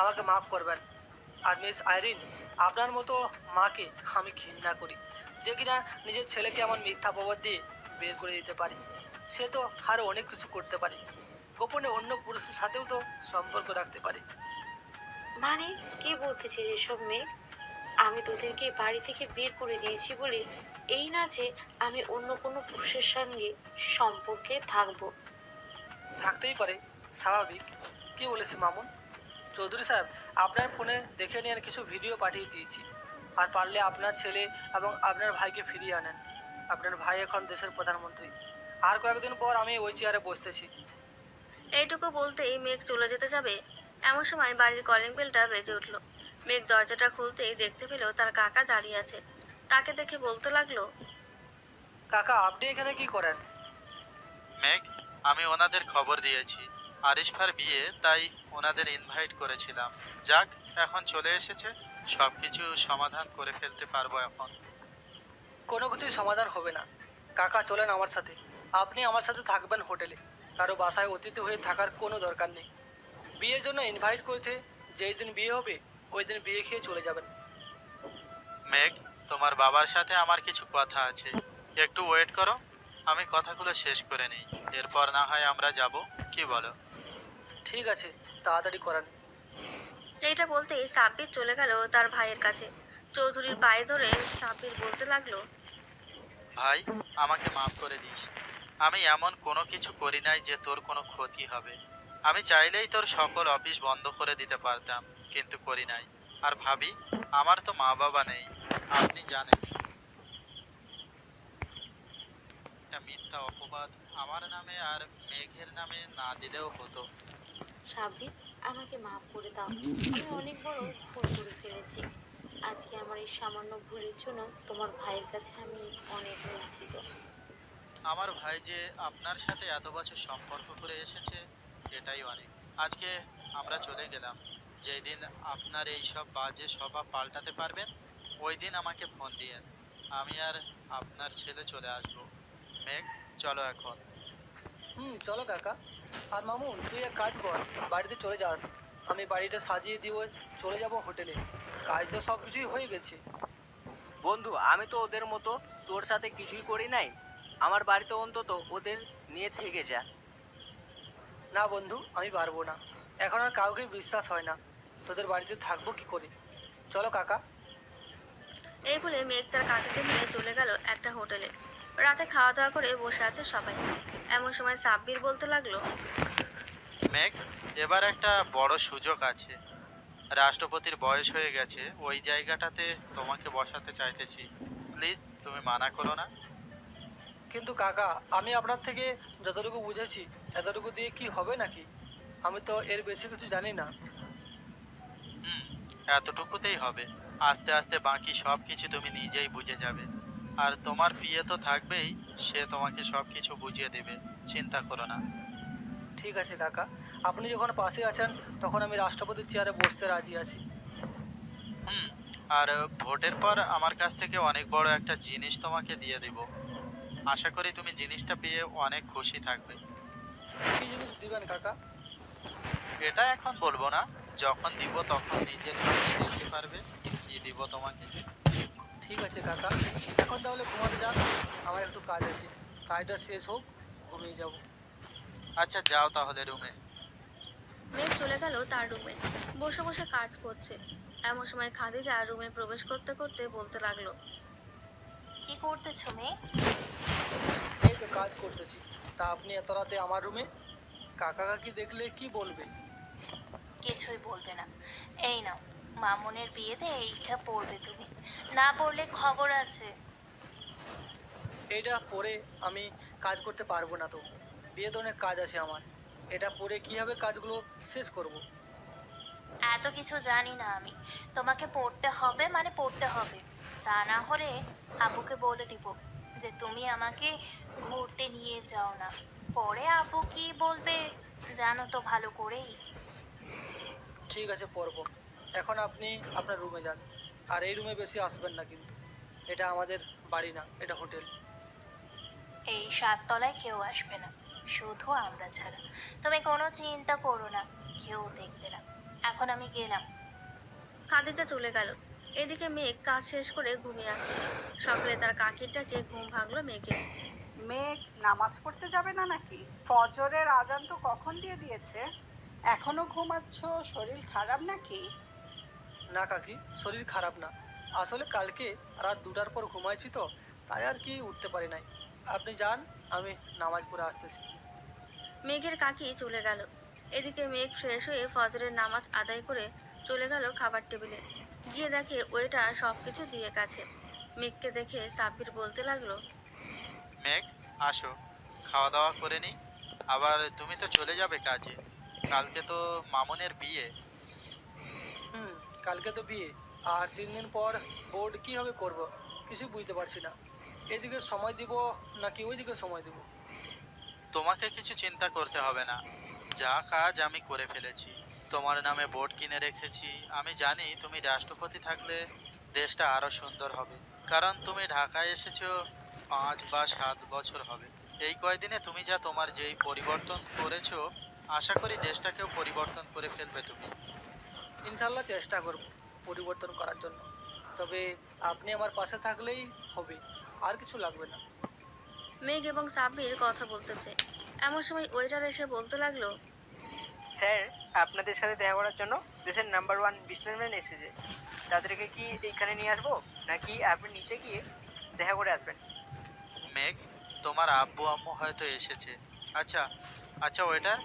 আমাকে মাফ করবেন। আর মিস আইরিন, আপনার মতো মাকে আমি ঘৃণা করি, যে কিনা নিজের ছেলেকে এমন মিথ্যা অপবাদ দিয়ে বের করে দিতে পারে। সে তো আরও অনেক কিছু করতে পারে, গোপনে অন্য পুরুষের সাথেও তো সম্পর্ক রাখতে পারে। মানে কি বলতেছিস এসব মেঘ? আমি তোদেরকে বাড়ি থেকে বের করে দিয়েছি বলে এই না যে আমি অন্য কোনো পুরুষের সঙ্গে সম্পর্কে থাকবো। থাকতেই পারে, স্বাভাবিক। কি বলেছে মামুন? চৌধুরী সাহেব, আপনার ফোনে দেখে নেওয়ার কিছু ভিডিও পাঠিয়ে দিয়েছি। আর পারলে আপনার ছেলে এবং আপনার ভাইকে ফিরিয়ে আনেন। আপনার ভাই এখন দেশের প্রধানমন্ত্রী। আর কয়েকদিন পর আমি ওই চেয়ারে বসতেছি। এইটুকু বলতেই মেঘ চলে যেতে যাবে, এমন সময় বাড়ির কলিং বেলটা বেজে উঠল। মেঘ দরজাটা খুলতেই দেখতে পেল তার কাকা দাঁড়িয়ে আছে। তাকে দেখে বলতে লাগলো, কাকা, আপনি এখানে কি করেন? মেঘ, আমি ওনাদের খবর দিয়েছি আরিশফার বিয়ে, তাই ওনাদের ইনভাইট করেছিলাম। যাক, এখন চলে এসেছে, সবকিছু সমাধান করে ফেলতে পারবো এখন। কোনো কিছুই সমাধান হবে না। কাকা, চলেন আমার সাথে। আপনি আমার সাথে থাকবেন হোটেলে। কারো বাসায় অতিথি হয়ে থাকার কোনো দরকার নেই। বিয়ের জন্য ইনভাইট করেছে, যেই দিন বিয়ে হবে ওই দিন বিয়ে খেয়ে চলে যাবেন। মেঘ, তোমার বাবার সাথে আমার কিছু কথা আছে, একটু ওয়েট করো, আমি কথাগুলো শেষ করে নিই, এরপর না হয় আমরা যাব, কি বলো? ঠিক আছে, তাড়াতাড়ি করান। এইটা বলতেই সাব্বির চলে গেল তার ভাইয়ের কাছে। চৌধুরীর পায়ে ধরে সাব্বির বলতে লাগলো, ভাই, আমাকে মাফ করে দিস। আমি এমন কোনো কিছু করি নাই যে তোর কোনো ক্ষতি হবে। আমি চাইলেই তোর সকল অফিস বন্ধ করে দিতে পারতাম, কিন্তু করি নাই। আর ভাবি, আমার তো মা বাবা নেই, আপনি জানেন। একটা মিথ্যা অপবাদ আমার নামে আর মেঘের নামে না দিলেও হতো। সাব্বির, আমাকে মাফ করে দাও। আমি অনেক বড় ভুল করে ফেলেছি। আজকে আমার এই সামান্য ভুলের জন্য তোমার ভাইয়ের কাছে আমি অনেক লজ্জিত। আমার ভাই যে আপনার সাথে এত বছর সম্পর্ক করে এসেছে, এটাই অনেক। আজকে আমরা চলে গেলাম। যেদিন আপনার এই সব বাজে স্বভাব পাল্টাতে পারবেন, ওই দিন আমাকে ফোন দিয়েন, আমি আর আপনার ছেলে চলে আসবো। মেঘ, চলো এখন। চলো কাকা। আর মামুন, তুই এক কাজ কর, বাড়িতে চলে যাস। আমি বাড়িটা সাজিয়ে দিয়ে চলে যাব হোটেলে। কাজ তো সব কিছুই হয়ে গেছে। বন্ধু, আমি তো ওদের মতো তোর সাথে কিছুই করি নাই। আমার বাড়িতে অন্তত ওদের নিয়ে থেকে যা। না বন্ধু, আমি পারবো না। এখন আর কাউকে বিশ্বাস হয় না। তোদের বাড়িতে থাকবো কি করে? চলো কাকা। এই বলে মেঘ তার কাকিকে নিয়ে চলে গেল একটা হোটেলে। রাতে খাওয়া দাওয়া করে বসে আছে সবাই। এমন সময় সাব্বির বলতে লাগলো, মেঘ, এবার একটা বড় সুযোগ আছে। রাষ্ট্রপতির বয়স হয়ে গেছে, ওই জায়গাটাতে তোমাকে বসাতে চাইতেছি। প্লিজ, তুমি মানা করো না। কিন্তু কাকা, আমি আপনার থেকে যতটুকু বুঝেছি এতটুকু দিয়ে কি হবে নাকি? আমি তো এর বেশি কিছু জানি না। এতটুকুতেই হবে। আস্তে আস্তে বাকি সব কিছু তুমি নিজেই বুঝে যাবে। আর তোমার বিয়ে তো থাকবেই, সে তোমাকে সব কিছু বুঝিয়ে দেবে। চিন্তা করো না। ঠিক আছে কাকা, আপনি যখন পাশে আছেন তখন আমি রাষ্ট্রপতির চেয়ারে বসতে রাজি আছি। আর ভোটের পর আমার কাছ থেকে অনেক বড় একটা জিনিস তোমাকে দিয়ে দেব। আশা করি তুমি জিনিসটা পেয়ে অনেক খুশি থাকবে। কি জিনিস দিবেন কাকা? এটা এখন বলবো না, যখন দিব তখন নিজের চোখে দেখতে পারবে কি দিব তোমাকে। ঠিক আছে কাকা, এখন তাহলে ঘুমাতে যান। আমার একটু কাজ আছে, কাজটা শেষ হোক, ঘুমিয়ে যাব। আচ্ছা, যাও তাহলে রুমে। মেঘ চলে গেল তার রুমে। বসে বসে কাজ করছে। এমন সময় খাদিজা রুমে প্রবেশ করতে করতে বলতে লাগলো, কি করতেছো মেয়ে? এই তো কাজ করতেছি। তা আপনি এত রাতে আমার রুমে? কাকা কাকি দেখলে কি বলবে? কিছুই বলবে না। এই নাও, মামুনের বিয়েতে এইটা পড়বে তুমি। না পড়লে খবর আছে। এইটা পরে আমি কাজ করতে পারবো না তো। বিয়েতে অনেক কাজ আছে আমার। এটা পরে কিভাবে কাজগুলো শেষ করব? এত কিছু জানি না আমি। তোমাকে পড়তে হবে মানে পড়তে হবে। তা না হলে আব্বুকে বলে দিব যে তুমি আমাকে ঘুরতে নিয়ে যাও না। পরে আব্বু কি বলবে জানো তো ভালো করেই। ঠিক আছে, পরবো। এখন আপনি আপনার রুমে যান। আর এই রুমে বেশি আসবেন না কিন্তু। এটা আমাদের বাড়ি না, এটা হোটেল। এই 7 তলায় কেউ আসবে না, শুধু আমরা ছাড়া। তুমি কোনো চিন্তা করো না, কেউ দেখবে না। এখন আমি গেলাম। খাদিজা চলে গেল। এদিকে মেঘ কাজ শেষ করে ঘুমিয়ে আছে। সকালে তার কাকির ডাকে ঘুম ভাঙলো মেঘের। মেঘ, নামাজ পড়তে যাবে না নাকি? ফজরের আজান তো কখন দিয়ে দিয়েছে? এখনো ঘুমাচ্ছ? শরীর খারাপ নাকি? না কাকি, শরীর খারাপ না। আসলে কালকে রাত 2টার পর ঘুমাইছি তো, তাই আর কি উঠতে পারি নাই। আপনি যান, আমি নামাজ পড়ে আসতেছি। মেঘের কাকি চলে গেল। এদিকে মেঘ ফ্রেশ হয়ে ফজরের নামাজ আদায় করে চলে গেল খাবার টেবিলে। গিয়ে দেখে ওয়েটার সবকিছু দিয়ে গেছে। মেঘকে দেখে সাব্বির বলতে লাগলো, মেঘ, আসো, খাওয়া দাওয়া করে নি। আবার তুমি তো চলে যাবে কাজে। কালকে তো মামুনের বিয়ে। কালকে তো বিয়ে, আর 3 দিন পর বোর্ড কিভাবে করব কিছু বুঝতে পারছি না। এদিকে সময় দিব নাকি ওইদিকে সময় দিব? তোমাকে কিছু চিন্তা করতে হবে না, যা কাজ আমি করে ফেলেছি। তোমার নামে বোর্ড কিনে রেখেছি। আমি জানি তুমি রাষ্ট্রপতি থাকলে দেশটা আরো সুন্দর হবে, কারণ তুমি ঢাকায় এসেছো 5 বা 7 বছর হবে। এই কয়দিনে তুমি যা তোমার যেই পরিবর্তন করেছো, আশা করি দেশটাকেও পরিবর্তন করে ফেলবে তুমি। ইনশাল্লাহ চেষ্টা করব পরিবর্তন করার জন্য। তবে আপনি আমার পাশে থাকলেই হবে, আর কিছু লাগবে না। মেঘ এবং সাব্বির কথা বলতেছে। এমন সময় ওয়েটার এসে বলতে লাগলো, স্যার, আপনাদের সাথে দেখা করার জন্য দেশের নাম্বার 1 বিজনেসম্যান এসেছে। তাদেরকে কি এইখানে নিয়ে আসবো নাকি আপনি নিচে গিয়ে দেখা করে আসবেন? মেঘ, তোমার আব্বু আম্মু হয়তো এসেছে। আচ্ছা আচ্ছা ওয়েটার,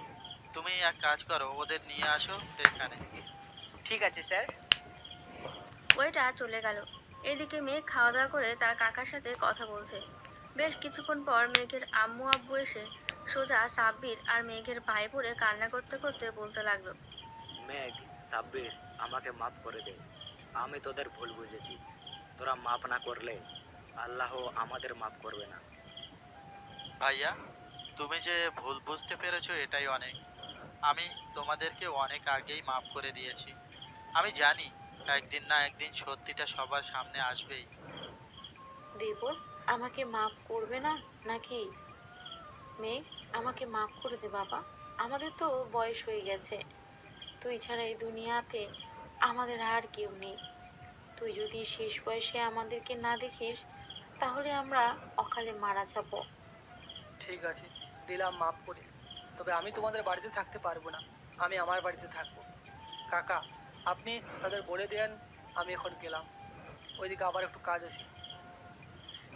তুমি এক কাজ করো, ওদের নিয়ে আসো এখানে। ঠিক আছে স্যার। ওয়েটার চলে গেল। এদিকে মেঘ খাওয়া দাওয়া করে তার কাকার সাথে কথা বলছে। বেশ কিছুক্ষণ পর মেঘের আম্মু আব্বু এসে সোজা সাব্বির আর মেঘের পায়ে পড়ে কান্না করতে করতে বলতে লাগলো, মেঘ, সাব্বির, আমাকে মাফ করে দে। আমি তোদের ভুল বুঝেছি। তোরা মাফ না করলে আল্লাহ আমাদের মাফ করবে না। ভাইয়া, তুমি যে ভুল বুঝতে পেরেছো এটাই অনেক। আমি তোমাদেরকে অনেক আগেই মাফ করে দিয়েছি। আমি জানি একদিন না একদিন সত্যিটা সবার সামনে আসবেই। দেবর, আমাকে মাফ করবে না নাকি? মেঘ, আমাকে মাফ করে দে বাবা। আমাদের তো বয়স হয়ে গেছে। তুই ছাড়া এই দুনিয়াতে আমাদের আর কেউ নেই। তুই যদি শেষ বয়সে আমাদেরকে না দেখিস, তাহলে আমরা অকালে মারা যাব। ঠিক আছে, দিলাম মাফ করে। তবে আমি তোমাদের বাড়িতে থাকতে পারবো না, আমি আমার বাড়িতে থাকবো। কাকা, আপনি তাদের বলে দেন আমি এখন গেলাম, ওইদিকে আবার একটু কাজ আছে।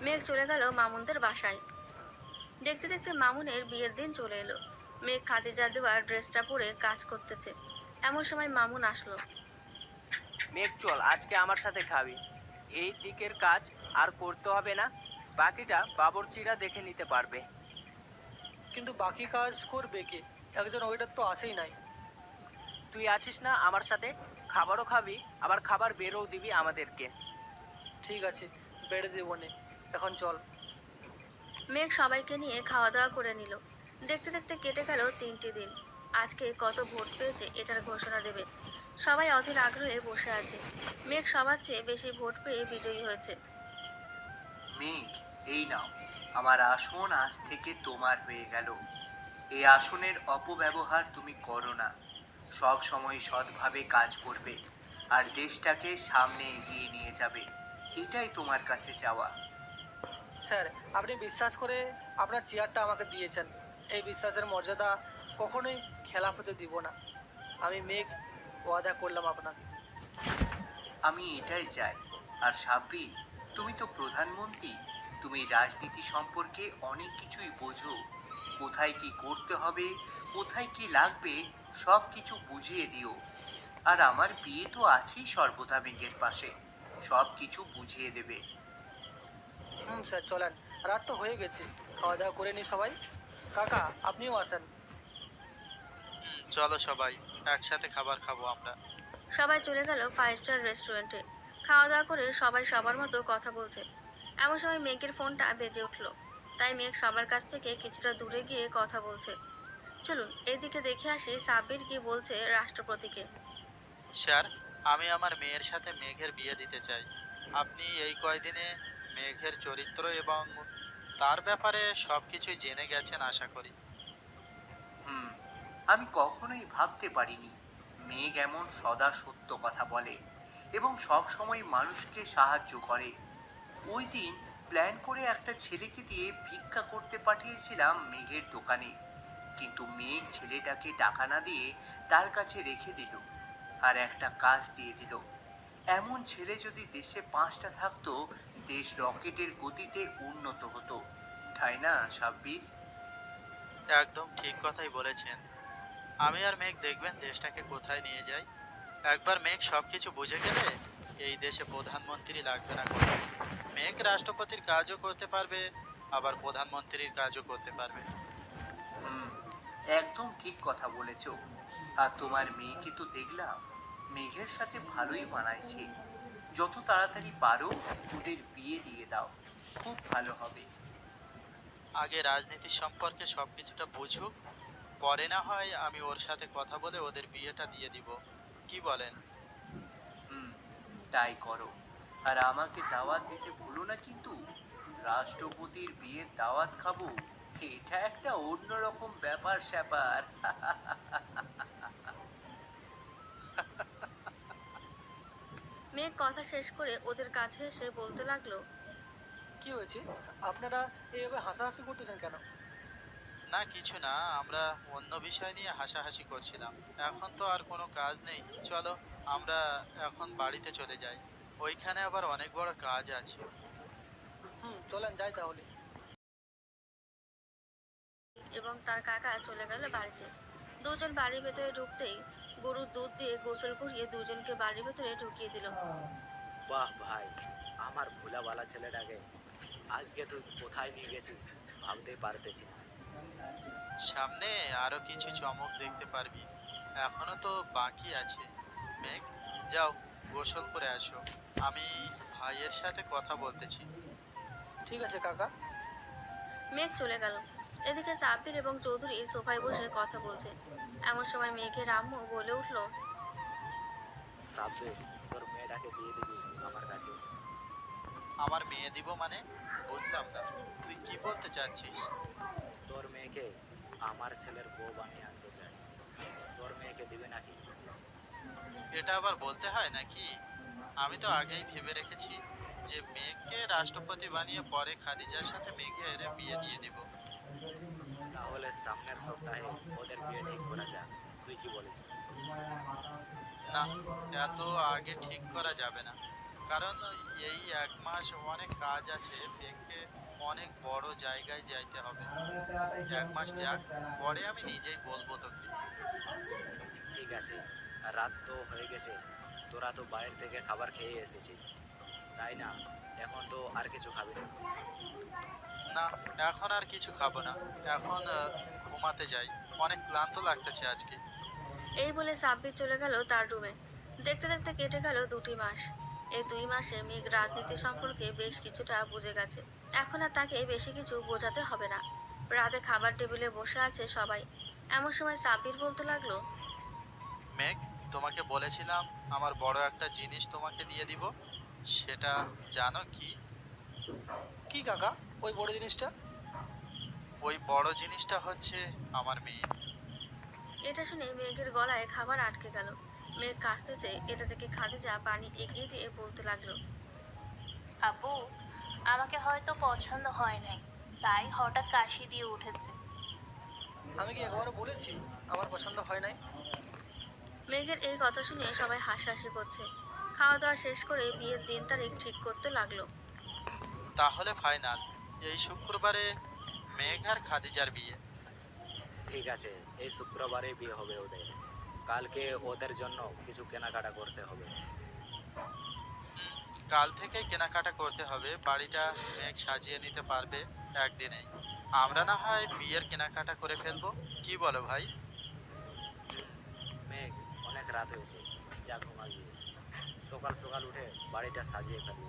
মেঘ চলে গেল মামুনদের বাসায়। দেখতে দেখতে মামুনের বিয়ের দিন চলে এলো। মেঘ খাদিজা দেওয়ার ড্রেসটা পরে কাজ করতেছে। এমন সময় মামুন আসলো। মেঘ, চল আজকে আমার সাথে খাবি। এই দিকের কাজ আর করতে হবে না, বাকিটা বাবুর্চিরা দেখে নিতে পারবে। কিন্তু বাকি কাজ করবে কে? একজন ওইটার তো আসেই নাই। তুই আছিস না আমার সাথে, খাবারও খাবি, আবার খাবার বেরও দিবি আমাদেরকে। ঠিক আছে, বেড়ে দেবো নে, এখন চল। মেঘ সবাইকে নিয়ে খাওয়া দাওয়া করে নিল। দেখতে দেখতে কেটে গেল 3টি দিন। আজকে কত ভোট পেয়েছে এটার ঘোষণা দেবে। সবাই অধীর আগ্রহে বসে আছে। মেঘ সবার চেয়ে বেশি ভোট পেয়ে বিজয়ী হয়েছে। মেঘ, এই নাও, আমার আসন আজ থেকে তোমার হয়ে গেল। এই আসনের অপব্যবহার তুমি করো না। সব সময় সৎভাবে কাজ করবে আর দেশটাকে সামনে এগিয়ে নিয়ে যাবে, এটাই তোমার কাছে চাওয়া। স্যার, আপনি বিশ্বাস করে আপনার চেয়ারটা আমাকে দিয়েছেন। এই বিশ্বাসের মর্যাদা কখনোই খেলাপ হতে দিব না। আমি মেঘ ওয়াদা করলাম আপনাকে। আমি এটাই চাই। আর সাব্বির, তুমি তো প্রধানমন্ত্রী, তুমি রাজনীতি সম্পর্কে অনেক কিছুই বোঝো। কোথায় কি করতে হবে, কোথায় কি লাগবে, সব কিছু বুঝিয়ে দিও। আর আমার বিয়ে তো আছেই সর্বদা মেঘের পাশে, সব কিছু বুঝিয়ে দেবে। স্যার, চলেন, রাত তো হয়ে গেছে, খাওয়া দাওয়া করে নি সবাই। কাকা, আপনিও আসেন। চলো সবাই একসাথে খাবার খাবো আমরা। সবাই চলে গেল 5 স্টার রেস্টুরেন্টে। খাওয়া দাওয়া করে সবাই সবার মতো কথা বলছে। এমন সময় মেঘের ফোনটা বেজে উঠলো। তাই মেঘ সবার কাছ থেকে কিছুটা দূরে গিয়ে কথা বলছে। চলুন এদিকে দেখে আসি সাব্বির কি বলছে রাষ্ট্রপতিকে। স্যার, আমি আমার মেয়ের সাথে মেঘের বিয়ে দিতে চাই। আপনি এই কয়দিনে মেঘের চরিত্র এবং তার ব্যাপারে সবকিছুই জেনে গেছেন আশা করি। আমি কখনোই ভাবতে পারিনি মেঘ এমন সদা সত্য কথা বলে এবং সব সময় মানুষকে সাহায্য করে। ওই দিন প্ল্যান করে একটা ছেলেকে দিয়ে ভিক্ষা করতে পাঠিয়েছিলাম মেঘের দোকানে, কিন্তু মেঘ ছেলেটাকে টাকা না দিয়ে তার কাছে রেখে দিল আর একটা কাজ দিয়ে দিল। এমন ছেলে যদি দেশে 5টা থাকতো, দেশ রকেটের গতিতে উন্নত হতো, তাই না সাব্বির? একদম ঠিক কথাই বলেছেন। আমি আর মেঘ দেখবেন দেশটাকে কোথায় নিয়ে যাই। একবার মেঘ সবকিছু বুঝে গেলে এই দেশে প্রধানমন্ত্রী লাগবে না কোনো। মেঘ রাষ্ট্রপতির কাজও করতে পারবে, আবার প্রধানমন্ত্রীর কাজও করতে পারবে। একদম ঠিক কথা বলেছ। আর তোমার মেয়েকে তো দেখলাম, মেঘের সাথে ভালোই মানাইছে। যত তাড়াতাড়ি পারো ওদের বিয়ে দিয়ে দাও, খুব ভালো হবে। আগে রাজনীতি সম্পর্কে সবকিছুটা বুঝুক, পরে না হয় আমি ওর সাথে কথা বলে ওদের বিয়েটা দিয়ে দিব। কি বলেন? তাই করো। আর আমাকে দাওয়াত দিতে ভুলো না কিন্তু। রাষ্ট্রপতির বিয়ের দাওয়াত খাবো, এটা একটা অন্যরকম ব্যাপার স্যাপার। মেঘ কথা শেষ করে ওদের কাছে এসে বলতে লাগলো, কি হয়েছে? আপনারা এইভাবে হাসাহাসি করতেছেন কেন? না কিছু না, আমরা অন্য বিষয় নিয়ে হাসাহাসি করছিলাম। এখন তো আর কোনো কাজ নেই, চলো আমরা এখন বাড়িতে চলে যাই। ওইখানে আবার অনেক বড় কাজ আছে। চলেন যাই তাহলে। এবং তার কাকা চলে গেল বাড়িতে। দুজন বাড়ির ভেতরে ঢুকতেই গরুর দুধ দিয়ে গোসল করিয়ে দুজনকে বাড়ির ভেতরে ঢুকিয়ে দিল। বাহ ভাই, আমার ভোলাওয়ালা ছেলেটাকে আজকে তুই কোথায় নিয়ে গেছিস ভাবতেই পারতেছি না। সামনে আরো কিছু চমক দেখতে পারবি, এখনো তো বাকি আছে। মেঘ, যাও গোসল করে আসো, আমি ভাইয়ের সাথে কথা বলতেছি। ঠিক আছে কাকা। মেঘ চলে গেল। এদিকে সাব্বির এবং চৌধুরী সোফায় বসে কথা বলছে। এমন সময় মেঘের আম্মু বলে উঠলো, সাব্বির, তোর মেয়েটা মেয়েটাকে দিয়ে দিবি আমার কাছে। আমার মেয়ে দিব মানে? বুঝলাম না, তুই কি বলতে চাচ্ছিস? তোর মেয়েকে আমার ছেলের বউ বানিয়ে আনতে চাই। তোর মেয়েকে দিবে নাকি? এটা আবার বলতে হয় নাকি? আমি তো আগেই ভেবে রেখেছি যে মেয়েকে রাষ্ট্রপতি বানিয়ে পরে খাদিজার সাথে মেঘের বিয়ে দিয়ে দেব। তাহলে সামনের সপ্তাহে ওদের বিয়ে ঠিক করা যাক, তুই কি বলিস? না, এত আগে ঠিক করা যাবে না, কারণ এই 1 মাস অনেক কাজ আছে। মেঘকে অনেক বড় জায়গায় যাইতে হবে। 1 মাস যাক, পরে আমি নিজেই বলবো তোকে। ঠিক আছে, রাত তো হয়ে গেছে, তোরা তো বাইরে থেকে খাবার খেয়ে এসেছিস, তাই না? এখন তো আর কিছু খাবি না? না, এখন আর কিছু খাবো না, এখন ঘুমাতে যাই, অনেক ক্লান্ত লাগতেছে আজকে। এই বলে সাব্বির চলে গেল তার রুমে। দেখতে দেখতে কেটে গেল 2টি মাস। এই 2 মাসে মেঘ রাজনীতি সম্পর্কে বেশ কিছুটা বুঝে গেছে। এখন আর তাকে বেশি কিছু বোঝাতে হবে না। রাতে খাবার টেবিলে বসে আছে সবাই। এমন সময় সাব্বির বলতে লাগলো, মেঘ, তোমাকে বলেছিলাম আমার বড় একটা জিনিস তোমাকে দিয়ে দিব, সেটা জানো কি? কি কাকা ওই বড় জিনিসটা? ওই বড় জিনিসটা হচ্ছে আমার মেয়ে। এটা শুনে মেঘের গলায় খাবার আটকে গেল। মেঘ কাশতেছে, এটা থেকে খাদিজা পানি এগিয়ে দিয়ে বলতে লাগলো, আপু, আমাকে হয়তো পছন্দ হয় নাই, তাই হঠাৎ কাশি দিয়ে উঠেছে। আমি কি একবারও বলেছি আমার পছন্দ হয় নাই? মেঘের এই কথা শুনে সবাই হাসাহাসি করছে। খাওয়া দাওয়া শেষ করে বিয়ের দিন তারিখ ঠিক করতে লাগলো। তাহলে ফাইনাল, এই শুক্রবারে মেঘ আর খাদিজার বিয়ে। ঠিক আছে, এই শুক্রবারে বিয়ে হবে ওদের। কালকে ওদের জন্য কিছু কেনাকাটা করতে হবে। কাল থেকে কেনাকাটা করতে হবে, বাড়িটা মেঘ সাজিয়ে নিতে পারবে একদিনেই। আমরা না হয় বিয়ের কেনাকাটা করে ফেলবো, কি বলো ভাই? মেঘ, অনেক রাত হয়েছে, যা ঘুমা গিয়ে। সকাল সকাল উঠে বাড়িটা সাজিয়ে ফেলবো।